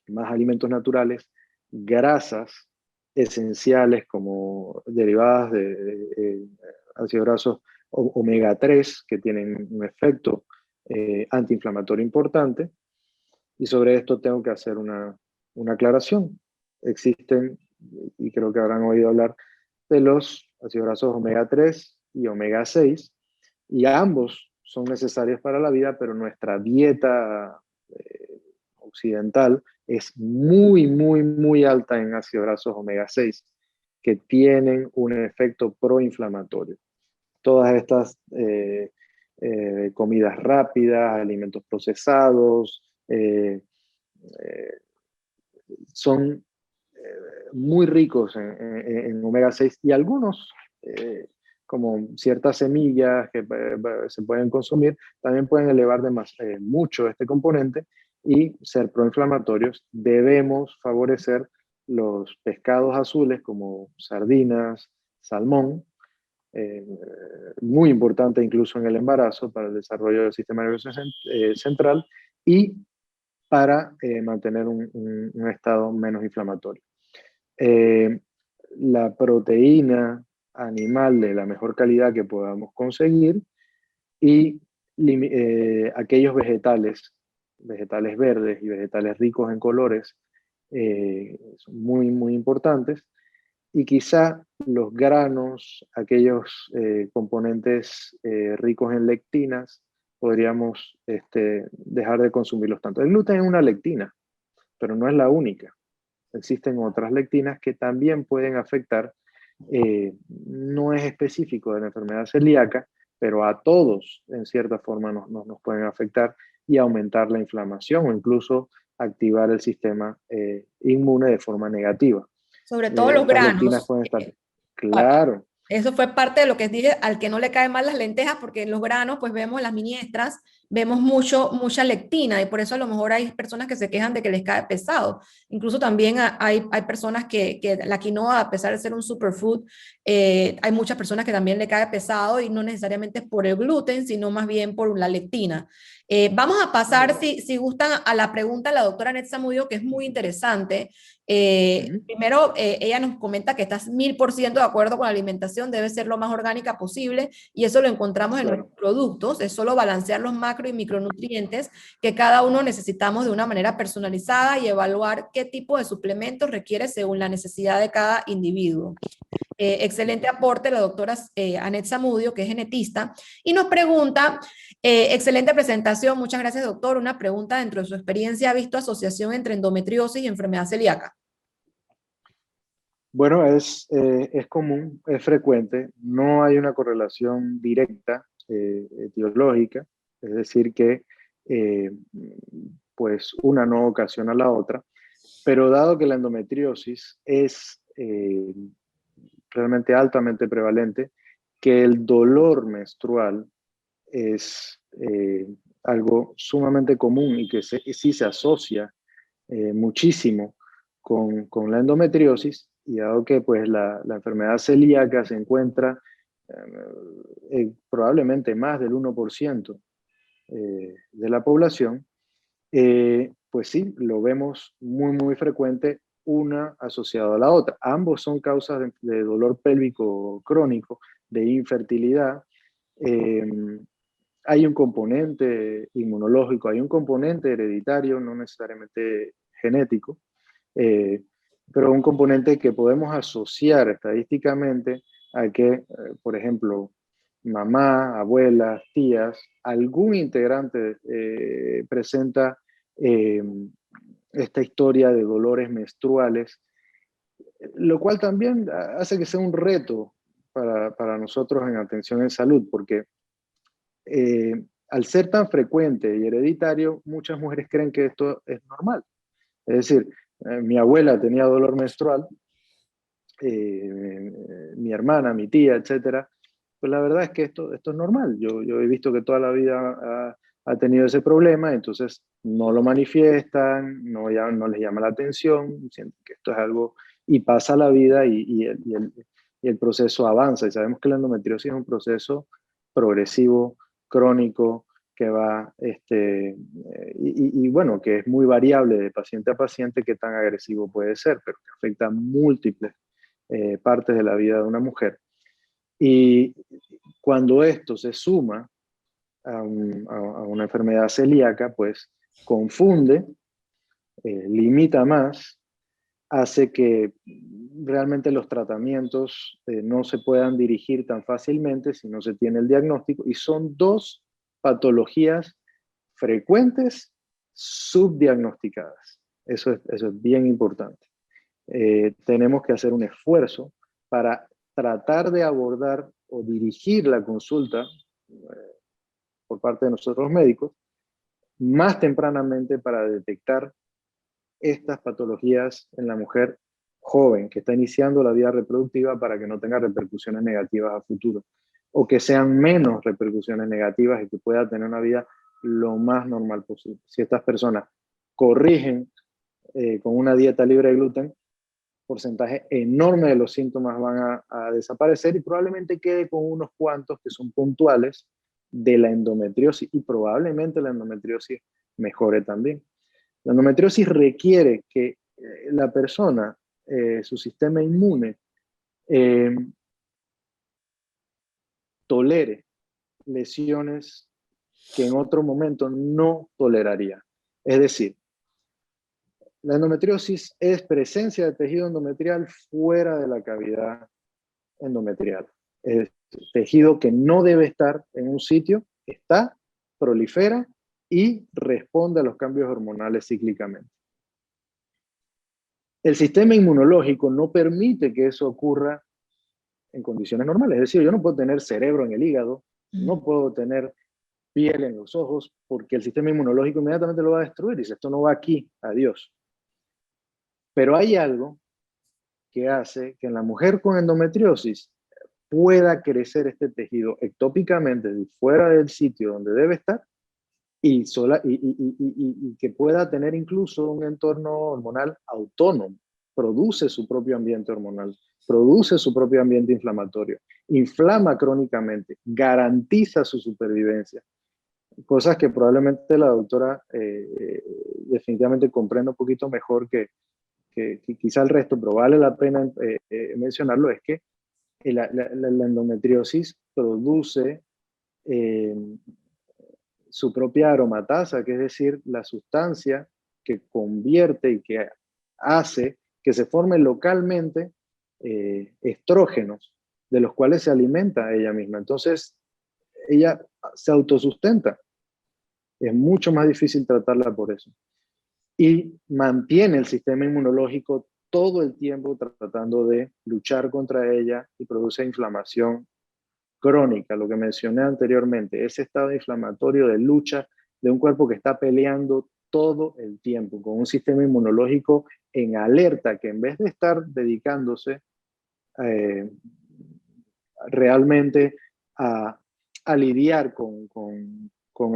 más alimentos naturales, grasas esenciales como derivadas de ácidos grasos omega 3 que tienen un efecto antiinflamatorio importante. Y sobre esto tengo que hacer una aclaración. Existen, y creo que habrán oído hablar, de los ácidos grasos omega 3 y omega 6, y ambos son necesarios para la vida, pero nuestra dieta occidental es muy alta en ácidos grasos omega 6, que tienen un efecto proinflamatorio. Todas estas comidas rápidas, alimentos procesados, son muy ricos en omega 6 y algunos, como ciertas semillas que se pueden consumir, también pueden elevar mucho este componente y ser proinflamatorios. Debemos favorecer los pescados azules como sardinas, salmón, muy importante incluso en el embarazo para el desarrollo del sistema nervioso central y para mantener un estado menos inflamatorio. La proteína animal de la mejor calidad que podamos conseguir y aquellos vegetales verdes y vegetales ricos en colores son muy importantes, y quizá los granos, aquellos componentes ricos en lectinas, podríamos dejar de consumirlos tanto. El gluten es una lectina, pero no es la única. Existen otras lectinas que también pueden afectar, no es específico de la enfermedad celíaca, pero a todos en cierta forma nos pueden afectar y aumentar la inflamación o incluso activar el sistema inmune de forma negativa. Sobre todo los Estas lectinas granos. pueden estar, claro. Eso fue parte de lo que dije, al que no le caen mal las lentejas, porque en los granos, pues vemos las miniestras, vemos mucha lectina, y por eso a lo mejor hay personas que se quejan de que les cae pesado. Incluso también hay personas que la quinoa, a pesar de ser un superfood, hay muchas personas que también le cae pesado, y no necesariamente por el gluten, sino más bien por la lectina. Vamos a pasar, si gustan, a la pregunta de la doctora Anet Zamudio, que es muy interesante. Primero, ella nos comenta que estás 1000% de acuerdo con la alimentación, debe ser lo más orgánica posible, y eso lo encontramos en nuestros productos. Es solo balancear los macro y micronutrientes que cada uno necesitamos de una manera personalizada y evaluar qué tipo de suplementos requiere según la necesidad de cada individuo. Excelente aporte la doctora Anet Zamudio, que es genetista, y nos pregunta, excelente presentación, muchas gracias doctor, una pregunta: dentro de su experiencia, ¿ha visto asociación entre endometriosis y enfermedad celíaca? Bueno, es común, es frecuente, no hay una correlación directa etiológica, es decir que pues una no ocasiona la otra, pero dado que la endometriosis es realmente altamente prevalente, que el dolor menstrual es algo sumamente común y que sí se asocia muchísimo con la endometriosis, y dado que pues la enfermedad celíaca se encuentra probablemente más del 1% de la población, pues sí, lo vemos muy, muy frecuente, una asociada a la otra. Ambos son causas de dolor pélvico crónico, de infertilidad. Eh, Hay un componente inmunológico, hay un componente hereditario, no necesariamente genético, eh, pero un componente que podemos asociar estadísticamente a que, por ejemplo, mamá, abuelas, tías, algún integrante presenta eh, esta historia de dolores menstruales, lo cual también hace que sea un reto para nosotros en atención en salud, porque al ser tan frecuente y hereditario, muchas mujeres creen que esto es normal. Es decir, mi abuela tenía dolor menstrual, mi hermana, mi tía, etcétera. Pues la verdad es que esto es normal. Yo he visto que toda la vida ha tenido ese problema, entonces no lo manifiestan, no les llama la atención, sienten que esto es algo, y pasa la vida y el proceso avanza. Y sabemos que la endometriosis es un proceso progresivo, crónico, que va, bueno, que es muy variable de paciente a paciente qué tan agresivo puede ser, pero que afecta a múltiples partes de la vida de una mujer. Y cuando esto se suma a una enfermedad celíaca, pues confunde, limita más, hace que realmente los tratamientos no se puedan dirigir tan fácilmente si no se tiene el diagnóstico. Y son dos patologías frecuentes subdiagnosticadas. Eso es bien importante. Tenemos que hacer un esfuerzo para tratar de abordar o dirigir la consulta por parte de nosotros médicos más tempranamente para detectar estas patologías en la mujer joven que está iniciando la vida reproductiva para que no tenga repercusiones negativas a futuro o que sean menos repercusiones negativas y que pueda tener una vida lo más normal posible. Si estas personas corrigen con una dieta libre de gluten, porcentaje enorme de los síntomas van a desaparecer y probablemente quede con unos cuantos que son puntuales de la endometriosis y probablemente la endometriosis mejore también. La endometriosis requiere que la persona, su sistema inmune, eh, tolere lesiones que en otro momento no toleraría. Es decir, la endometriosis es presencia de tejido endometrial fuera de la cavidad endometrial. Es tejido que no debe estar en un sitio, está, prolifera y responde a los cambios hormonales cíclicamente. El sistema inmunológico no permite que eso ocurra en condiciones normales. Es decir, yo no puedo tener cerebro en el hígado, no puedo tener piel en los ojos, porque el sistema inmunológico inmediatamente lo va a destruir y dice, esto no va aquí, adiós. Pero hay algo que hace que en la mujer con endometriosis pueda crecer este tejido ectópicamente fuera del sitio donde debe estar y que pueda tener incluso un entorno hormonal autónomo. Produce su propio ambiente hormonal, produce su propio ambiente inflamatorio, inflama crónicamente, garantiza su supervivencia. Cosas que probablemente la doctora definitivamente comprende un poquito mejor que quizá el resto, pero vale la pena mencionarlo, es que la endometriosis produce eh, su propia aromatasa, que es decir, la sustancia que convierte y que hace que se formen localmente estrógenos, de los cuales se alimenta ella misma. Entonces, ella se autosustenta. Es mucho más difícil tratarla por eso. Y mantiene el sistema inmunológico todo el tiempo tratando de luchar contra ella y produce inflamación crónica, lo que mencioné anteriormente, ese estado inflamatorio de lucha de un cuerpo que está peleando todo el tiempo, con un sistema inmunológico en alerta, que en vez de estar dedicándose eh, realmente a lidiar con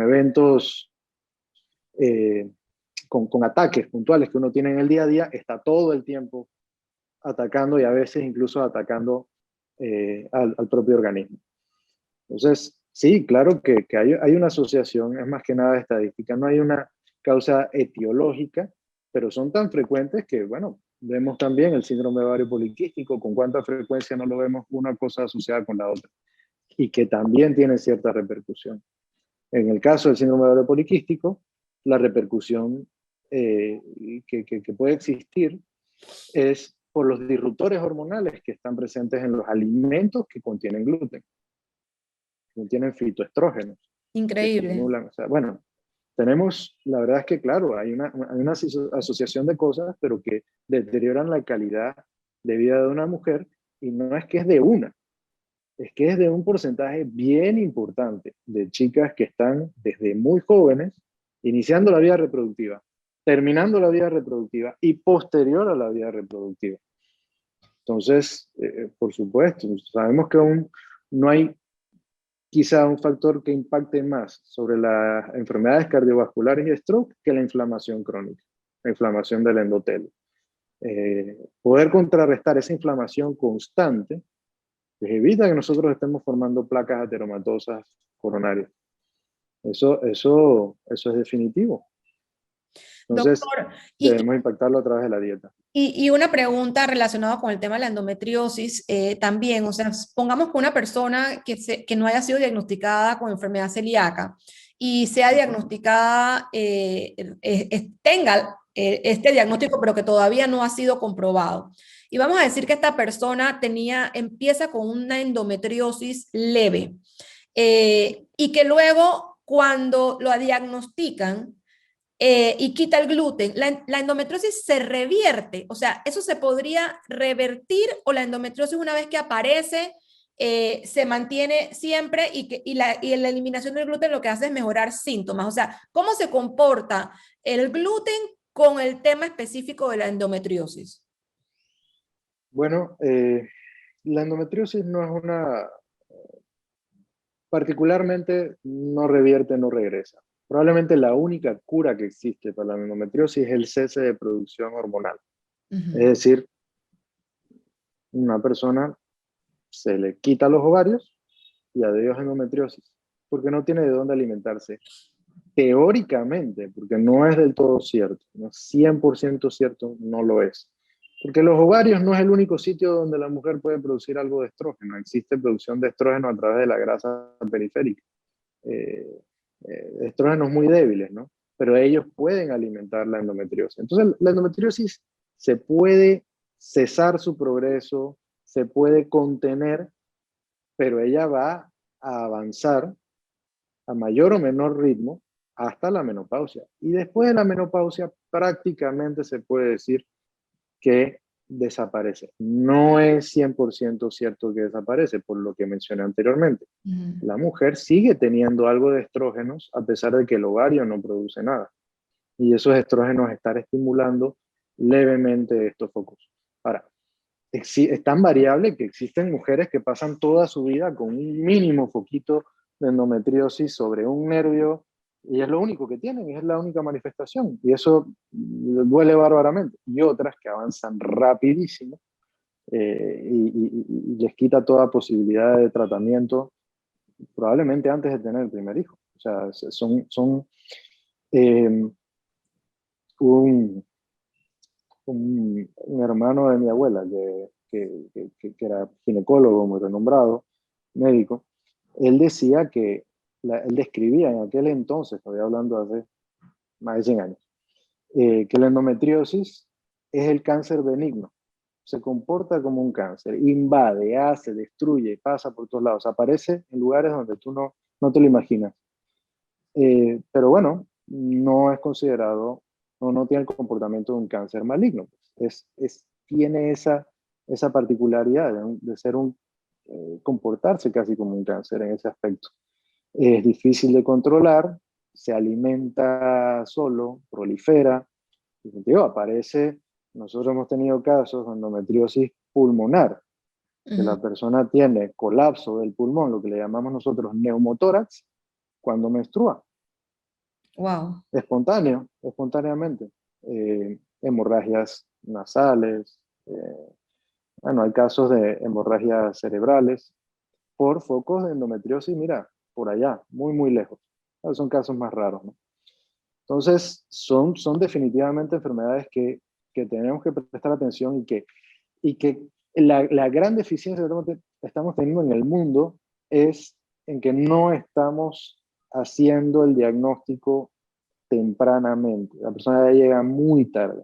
eventos, eh, con ataques puntuales que uno tiene en el día a día, está todo el tiempo atacando y a veces incluso atacando al propio organismo. Entonces, sí, claro que hay una asociación, es más que nada estadística, no hay una causa etiológica, pero son tan frecuentes que, bueno, vemos también el síndrome de ovario poliquístico, con cuánta frecuencia no lo vemos una cosa asociada con la otra, y que también tiene cierta repercusión. En el caso del síndrome de ovario poliquístico, la repercusión que puede existir es por los disruptores hormonales que están presentes en los alimentos que contienen gluten, que contienen fitoestrógenos, que Increíble. estimulan, o sea, bueno, tenemos, la verdad es que claro, hay una asociación de cosas, pero que deterioran la calidad de vida de una mujer, y no es que es de una, es que es de un porcentaje bien importante de chicas que están desde muy jóvenes, iniciando la vida reproductiva, terminando la vida reproductiva y posterior a la vida reproductiva. Entonces, por supuesto, sabemos que aún no hay quizá un factor que impacte más sobre las enfermedades cardiovasculares y stroke que la inflamación crónica, la inflamación del endotelio. Poder contrarrestar esa inflamación constante pues evita que nosotros estemos formando placas ateromatosas coronarias. Eso es definitivo. Entonces, Doctor, debemos impactarlo a través de la dieta. y una pregunta relacionada con el tema de la endometriosis también, o sea, pongamos que una persona que no haya sido diagnosticada con enfermedad celíaca y sea diagnosticada, tenga este diagnóstico, pero que todavía no ha sido comprobado. Y vamos a decir que esta persona empieza con una endometriosis leve y que luego cuando lo diagnostican, y quita el gluten, la endometriosis se revierte, o sea, eso se podría revertir, o la endometriosis una vez que aparece se mantiene siempre, y la eliminación del gluten lo que hace es mejorar síntomas. O sea, ¿cómo se comporta el gluten con el tema específico de la endometriosis? Bueno, la endometriosis no es particularmente no revierte, no regresa. Probablemente la única cura que existe para la endometriosis es el cese de producción hormonal. Es decir, una persona se le quita los ovarios y adiós endometriosis, porque no tiene de dónde alimentarse. Teóricamente, porque no es del todo cierto, no es 100% cierto, no lo es. Porque los ovarios no es el único sitio donde la mujer puede producir algo de estrógeno. Existe producción de estrógeno a través de la grasa periférica. Estrógenos muy débiles, ¿no? Pero ellos pueden alimentar la endometriosis. Entonces, la endometriosis se puede cesar su progreso, se puede contener, pero ella va a avanzar a mayor o menor ritmo hasta la menopausia. Y después de la menopausia prácticamente se puede decir que desaparece. No es 100% cierto que desaparece, por lo que mencioné anteriormente. La mujer sigue teniendo algo de estrógenos a pesar de que el ovario no produce nada. Y esos estrógenos están estimulando levemente estos focos. Ahora, es tan variable que existen mujeres que pasan toda su vida con un mínimo foquito de endometriosis sobre un nervio, y es lo único que tienen, es la única manifestación, y eso duele bárbaramente. Y otras que avanzan rapidísimo y les quita toda posibilidad de tratamiento, probablemente antes de tener el primer hijo. O sea, son eh, un, un hermano de mi abuela que era ginecólogo muy renombrado, médico. Él decía que, él describía en aquel entonces, estoy hablando hace más de 100 años, que la endometriosis es el cáncer benigno. Se comporta como un cáncer, invade, hace, destruye, pasa por todos lados, aparece en lugares donde tú no te lo imaginas. Pero bueno, no es considerado, no tiene el comportamiento de un cáncer maligno. Tiene esa particularidad de ser comportarse casi como un cáncer en ese aspecto. Es difícil de controlar, se alimenta solo, prolifera, y contigo aparece. Nosotros hemos tenido casos de endometriosis pulmonar, que la persona tiene colapso del pulmón, lo que le llamamos nosotros neumotórax, cuando menstrua. Wow. Espontáneamente. Hemorragias nasales, Bueno, hay casos de hemorragias cerebrales por focos de endometriosis, mira, por allá, muy, muy lejos. Son casos más raros, ¿no? Entonces, son definitivamente enfermedades que tenemos que prestar atención y que la gran deficiencia que estamos teniendo en el mundo es en que no estamos haciendo el diagnóstico tempranamente. La persona ya llega muy tarde,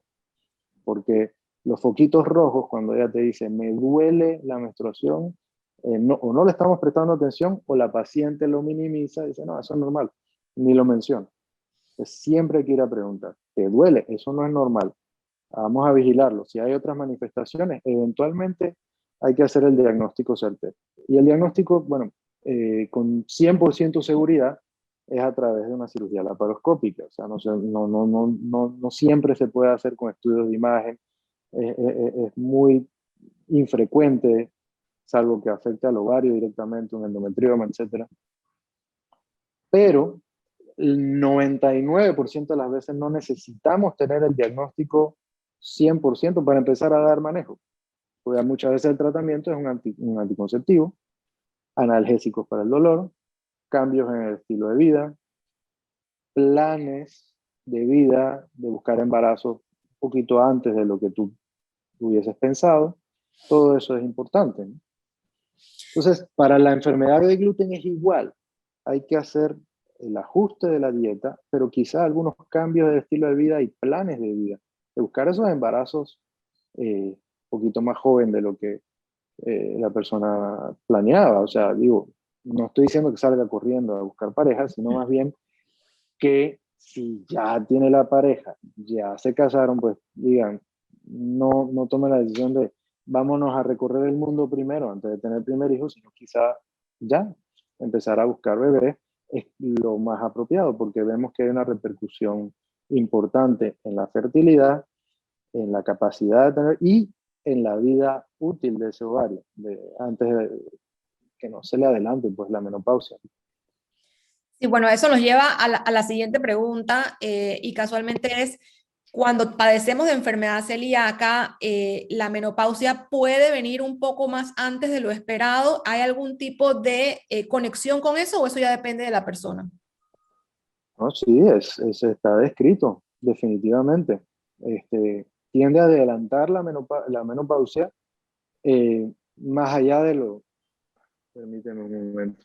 porque los foquitos rojos, cuando ella te dice, me duele la menstruación, o no le estamos prestando atención, o la paciente lo minimiza y dice, no, eso es normal, ni lo menciona. Entonces, siempre hay que ir a preguntar, ¿te duele? Eso no es normal. Vamos a vigilarlo. Si hay otras manifestaciones, eventualmente hay que hacer el diagnóstico certero. Y el diagnóstico, bueno, con 100% seguridad, es a través de una cirugía laparoscópica. O sea, no siempre se puede hacer con estudios de imagen. Es muy infrecuente, salvo que afecte al ovario directamente, un endometrioma, etcétera. Pero el 99% de las veces no necesitamos tener el diagnóstico 100% para empezar a dar manejo. Porque muchas veces el tratamiento es un anticonceptivo, analgésicos para el dolor, cambios en el estilo de vida, planes de vida, de buscar embarazo un poquito antes de lo que tú hubieses pensado. Todo eso es importante, ¿no? Entonces, para la enfermedad de gluten es igual. Hay que hacer el ajuste de la dieta, pero quizá algunos cambios de estilo de vida y planes de vida. De buscar esos embarazos un poquito más joven de lo que la persona planeaba. O sea, digo, no estoy diciendo que salga corriendo a buscar pareja, sino más bien que si ya tiene la pareja, ya se casaron, pues digan, no tomen la decisión de vámonos a recorrer el mundo primero antes de tener el primer hijo, sino quizá ya empezar a buscar bebés es lo más apropiado, porque vemos que hay una repercusión importante en la fertilidad, en la capacidad de tener y en la vida útil de ese ovario, antes de que no se le adelante pues la menopausia. Y bueno, eso nos lleva a la siguiente pregunta y casualmente es, cuando padecemos de enfermedad celíaca, ¿la menopausia puede venir un poco más antes de lo esperado? ¿Hay algún tipo de conexión con eso o eso ya depende de la persona? No, sí, está descrito, definitivamente. Tiende a adelantar la menopausia más allá de lo... Permíteme un momento.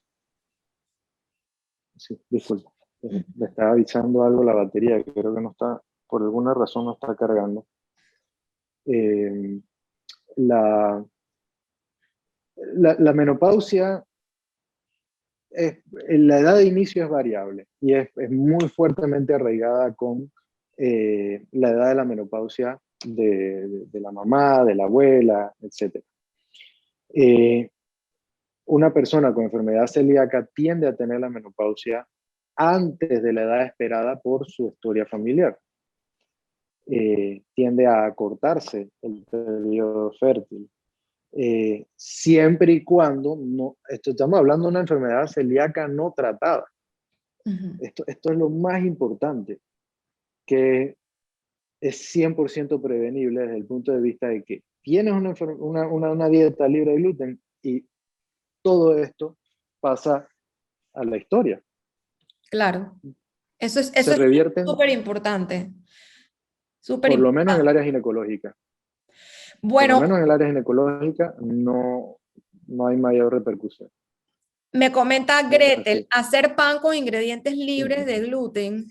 Sí, disculpa. Le estaba avisando algo la batería, que creo que no está, por alguna razón no está cargando. Eh, la, la menopausia, la edad de inicio es variable y es muy fuertemente arraigada con la edad de la menopausia de la mamá, de la abuela, etc. Una persona con enfermedad celíaca tiende a tener la menopausia antes de la edad esperada por su historia familiar. Tiende a acortarse el periodo fértil. Siempre y cuando, no, estamos hablando de una enfermedad celíaca no tratada. Esto es lo más importante, que es 100% prevenible desde el punto de vista de que tienes una dieta libre de gluten y todo esto pasa a la historia. Claro, eso Se es revierten, súper importante, súper por lo menos en el importante. área ginecológica. Por lo Bueno, menos en el área ginecológica no hay mayor repercusión. me comenta Es Gretel, así. hacer pan con ingredientes libres de gluten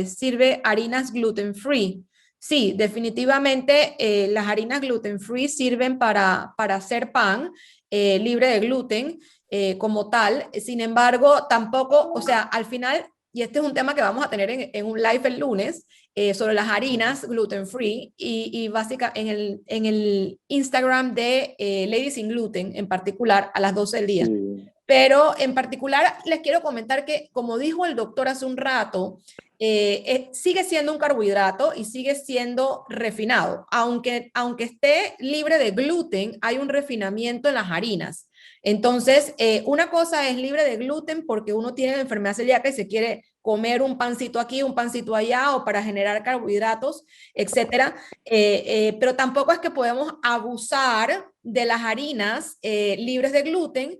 sirve harinas gluten free. Sí, definitivamente las harinas gluten free sirven para hacer pan libre de gluten como tal. Sin embargo, tampoco, o sea, al final, y este es un tema que vamos a tener en un live el lunes, sobre las harinas gluten free y básica en el Instagram de Ladies Sin Gluten en particular a las 12 del día. Sí, Pero en particular les quiero comentar que, como dijo el doctor hace un rato, sigue siendo un carbohidrato y sigue siendo refinado. Aunque esté libre de gluten, hay un refinamiento en las harinas. Entonces, una cosa es libre de gluten porque uno tiene enfermedad celíaca y se quiere comer un pancito aquí, un pancito allá o para generar carbohidratos, etcétera. Pero tampoco es que podemos abusar de las harinas libres de gluten,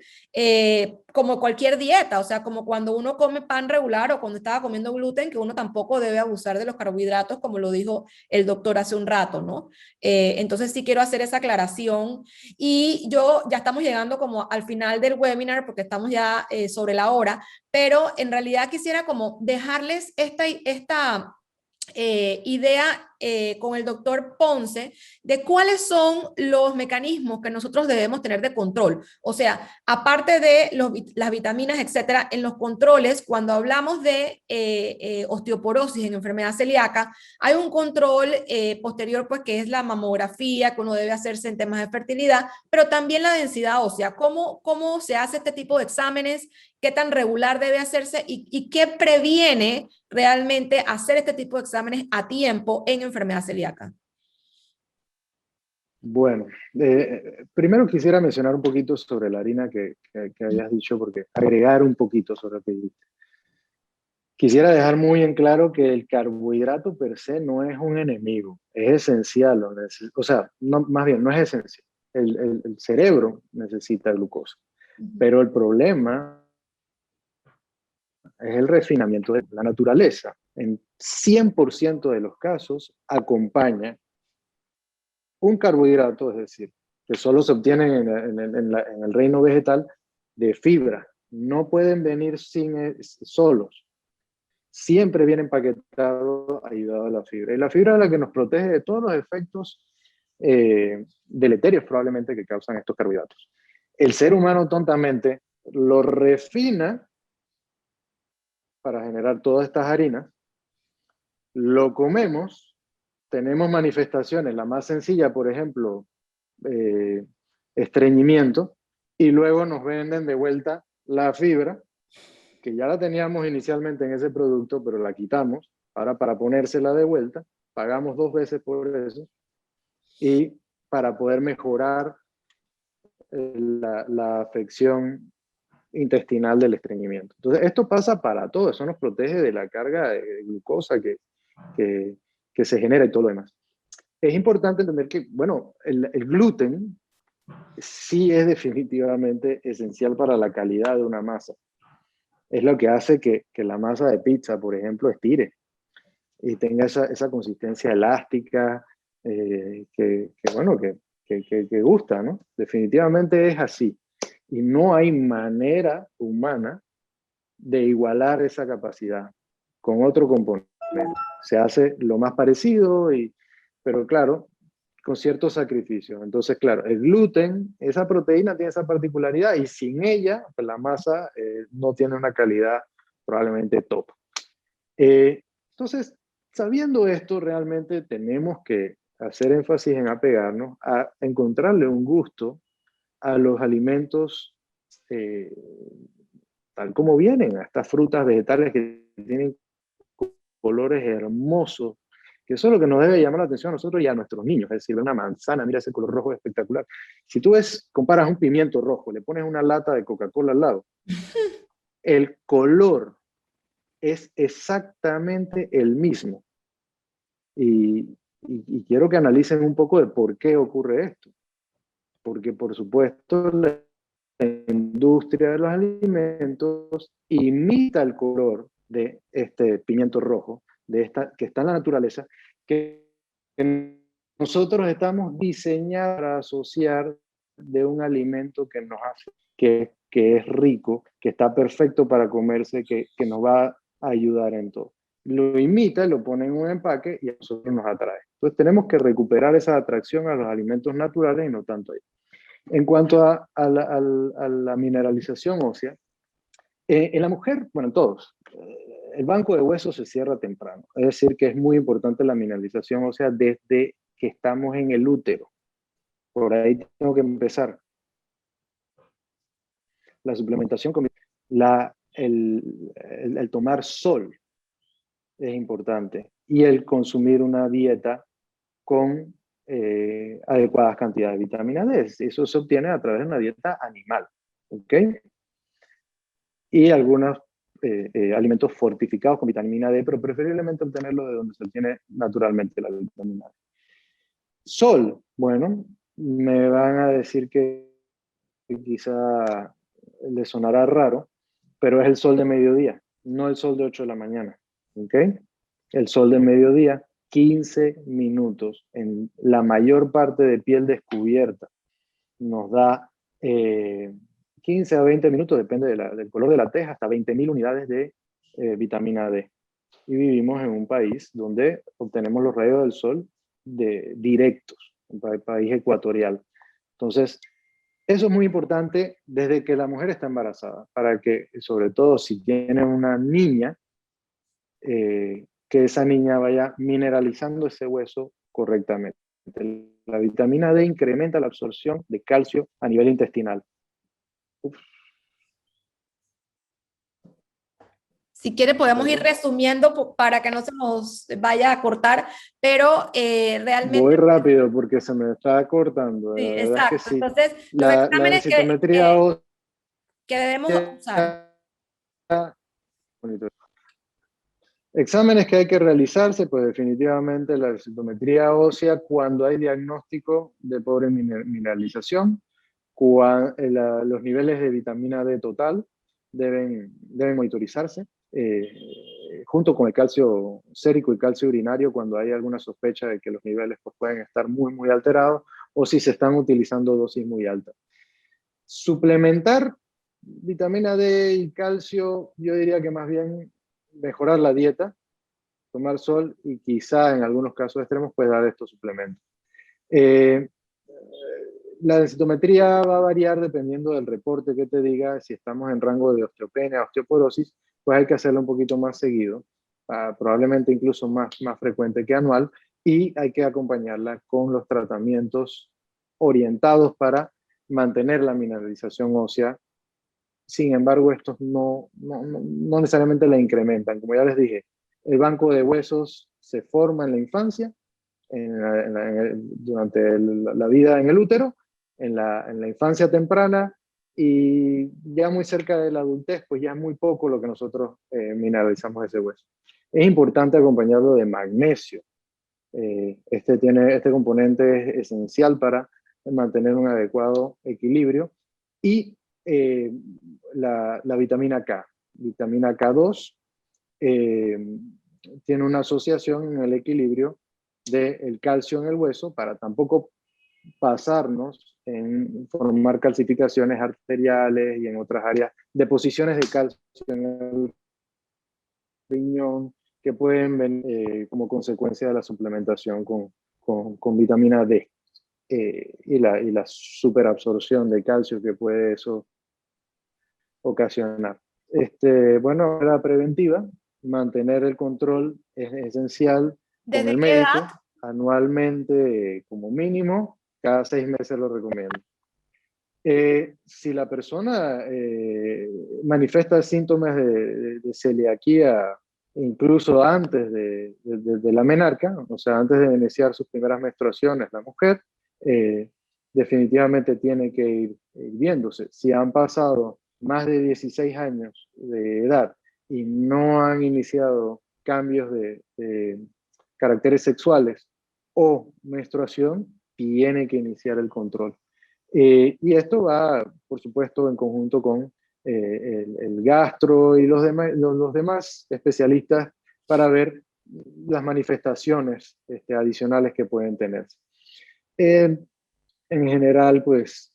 como cualquier dieta, o sea, como cuando uno come pan regular o cuando estaba comiendo gluten, que uno tampoco debe abusar de los carbohidratos, como lo dijo el doctor hace un rato, ¿no? Entonces sí quiero hacer esa aclaración. Y yo ya estamos llegando como al final del webinar porque estamos ya sobre la hora, pero en realidad quisiera como dejarles esta idea con el doctor Ponce de cuáles son los mecanismos que nosotros debemos tener de control. O sea, aparte de las vitaminas, etcétera, en los controles, cuando hablamos de osteoporosis en enfermedad celíaca, hay un control posterior, pues, que es la mamografía, que uno debe hacerse en temas de fertilidad, pero también la densidad ósea. ¿Cómo se hace este tipo de exámenes? ¿Qué tan regular debe hacerse? ¿Y qué previene realmente hacer este tipo de exámenes a tiempo en enfermedad celíaca? Bueno, primero quisiera mencionar un poquito sobre la harina que habías dicho, porque agregar un poquito sobre lo que dijiste. Quisiera dejar muy en claro que el carbohidrato per se no es un enemigo, es esencial, o sea, no, más bien no es esencial. El cerebro necesita glucosa, pero el problema es el refinamiento de la naturaleza. En 100% de los casos acompaña un carbohidrato, es decir, que solo se obtienen en el reino vegetal, de fibra. No pueden venir solos. Siempre viene empaquetado, ayudado a la fibra. Y la fibra es la que nos protege de todos los efectos deleterios probablemente que causan estos carbohidratos. El ser humano tontamente lo refina para generar todas estas harinas, lo comemos, tenemos manifestaciones, la más sencilla, por ejemplo, estreñimiento, y luego nos venden de vuelta la fibra, que ya la teníamos inicialmente en ese producto, pero la quitamos, ahora para ponérsela de vuelta, pagamos 2 veces por eso, y para poder mejorar la afección intestinal del estreñimiento. Entonces, esto pasa para todo, eso nos protege de la carga de glucosa que se genera y todo lo demás. Es importante entender que, bueno, el gluten sí es definitivamente esencial para la calidad de una masa. Es lo que hace que la masa de pizza, por ejemplo, estire y tenga esa consistencia elástica bueno, que gusta, ¿no? Definitivamente es así. Y no hay manera humana de igualar esa capacidad con otro componente. Se hace lo más parecido, pero claro, con ciertos sacrificios. Entonces, claro, el gluten, esa proteína tiene esa particularidad y sin ella, pues la masa no tiene una calidad probablemente top. Entonces, sabiendo esto, realmente tenemos que hacer énfasis en apegarnos a encontrarle un gusto a los alimentos eh, tal como vienen, a estas frutas vegetales que tienen colores hermosos, que eso es lo que nos debe llamar la atención a nosotros y a nuestros niños. Es decir, una manzana, mira ese color rojo espectacular. Si tú comparas un pimiento rojo, le pones una lata de Coca-Cola al lado, el color es exactamente el mismo. Y quiero que analicen un poco de por qué ocurre esto. Porque, por supuesto, la industria de los alimentos imita el color de este pimiento rojo, que está en la naturaleza, que nosotros estamos diseñados para asociar de un alimento que nos hace, que es rico, que está perfecto para comerse, que nos va a ayudar en todo. Lo imita, lo pone en un empaque y a nosotros nos atrae. Entonces tenemos que recuperar esa atracción a los alimentos naturales y no tanto a ellos. En cuanto a la mineralización ósea, en la mujer, bueno, en todos, el banco de huesos se cierra temprano. Es decir, que es muy importante la mineralización ósea desde que estamos en el útero. Por ahí tengo que empezar. La suplementación, el tomar sol es importante y el consumir una dieta con adecuadas cantidades de vitamina D. Eso se obtiene a través de una dieta animal, ¿ok? Y algunos alimentos fortificados con vitamina D, pero preferiblemente obtenerlo de donde se obtiene naturalmente la vitamina D. Sol, bueno, Me van a decir que quizá les sonará raro, pero es el sol de mediodía, no el sol de 8 de la mañana. ¿Ok? El sol de mediodía, 15 minutos en la mayor parte de piel descubierta. Nos da 15 a 20 minutos, depende del color de la tez, hasta 20.000 unidades de vitamina D. Y vivimos en un país donde obtenemos los rayos del sol directos, un país ecuatorial. Entonces, eso es muy importante desde que la mujer está embarazada, para que, sobre todo si tiene una niña, que esa niña vaya mineralizando ese hueso correctamente. La vitamina D incrementa la absorción de calcio a nivel intestinal. Uf. Si quiere, podemos ir resumiendo para que no se nos vaya a cortar, pero realmente... Voy rápido porque se me está cortando. Sí, La verdad es que exacto. sí. Entonces, los La exámenes densitometría ósea. que debemos usar. Exámenes que hay que realizarse, pues definitivamente la densitometría ósea cuando hay diagnóstico de pobre mineralización, los niveles de vitamina D total deben monitorizarse, junto con el calcio sérico y calcio urinario cuando hay alguna sospecha de que los niveles pues, pueden estar muy, muy alterados o si se están utilizando dosis muy altas. Suplementar vitamina D y calcio, yo diría que más bien mejorar la dieta, tomar sol y quizá en algunos casos extremos pues dar estos suplementos. Eh, la densitometría va a variar dependiendo del reporte que te diga. Si estamos en rango de osteopenia, osteoporosis, pues hay que hacerlo un poquito más seguido, probablemente incluso más frecuente que anual, y hay que acompañarla con los tratamientos orientados para mantener la mineralización ósea. Sin embargo, estos no necesariamente la incrementan. Como ya les dije, el banco de huesos se forma en la infancia, durante la vida en el útero, en la infancia temprana, y ya muy cerca de la adultez, pues ya es muy poco lo que nosotros mineralizamos ese hueso. Es importante acompañarlo de magnesio. Este componente es esencial para mantener un adecuado equilibrio. Y la vitamina K, vitamina K2, tiene una asociación en el equilibrio del calcio en el hueso para tampoco pasarnos en formar calcificaciones arteriales y en otras áreas, deposiciones de calcio en el riñón que pueden venir como consecuencia de la suplementación con vitamina D, y la superabsorción de calcio que puede eso ocasionar. Bueno, la preventiva, mantener el control es esencial con ¿Desde el qué edad? médico, anualmente como mínimo, cada 6 meses lo recomiendo. Si la persona manifiesta síntomas de celiaquía incluso antes de la menarca, o sea, antes de iniciar sus primeras menstruaciones, la mujer definitivamente tiene que ir viéndose. Si han pasado más de 16 años de edad y no han iniciado cambios de caracteres sexuales o menstruación, tiene que iniciar el control. Y esto va, por supuesto, en conjunto con el gastro y los demás especialistas para ver las manifestaciones adicionales que pueden tenerse. Eh, en general, pues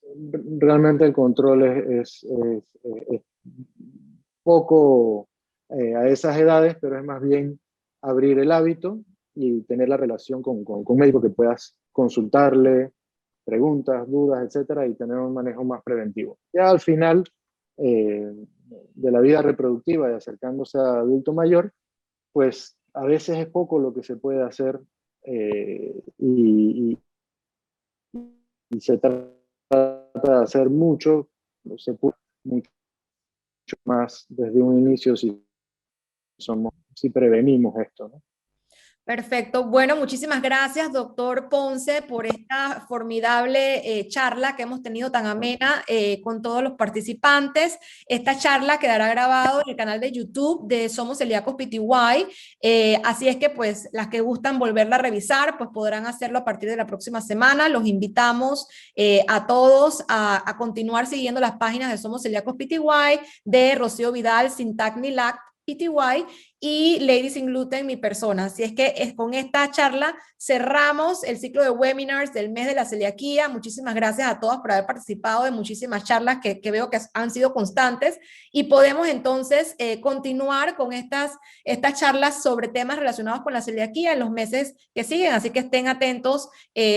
realmente el control es poco a esas edades, pero es más bien abrir el hábito y tener la relación con un médico que puedas consultarle, preguntas, dudas, etcétera, y tener un manejo más preventivo. Ya al final eh, de la vida reproductiva y acercándose a adulto mayor, pues a veces es poco lo que se puede hacer, y se trata de hacer mucho, se puede mucho más desde un inicio si prevenimos esto, ¿no? Perfecto. Bueno, muchísimas gracias, doctor Ponce, por esta formidable charla que hemos tenido tan amena con todos los participantes. Esta charla quedará grabado en el canal de YouTube de Somos Celíacos PTY. Así es que, pues, las que gustan volverla a revisar, pues podrán hacerlo a partir de la próxima semana. Los invitamos a todos a continuar siguiendo las páginas de Somos Celíacos PTY, de Rocío Vidal, Sintac Nilac, PTY, y Lady Sin Gluten, mi persona. Así es que con esta charla cerramos el ciclo de webinars del mes de la celiaquía. Muchísimas gracias a todos por haber participado de muchísimas charlas que veo que han sido constantes, y podemos entonces continuar con estas charlas sobre temas relacionados con la celiaquía en los meses que siguen. Así que estén atentos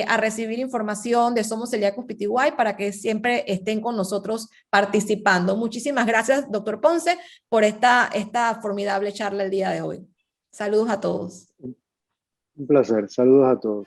a recibir información de Somos Celíacos PTY para que siempre estén con nosotros participando. Muchísimas gracias, doctor Ponce, por esta formidable charla el día de hoy. Saludos a todos. Un placer. Saludos a todos.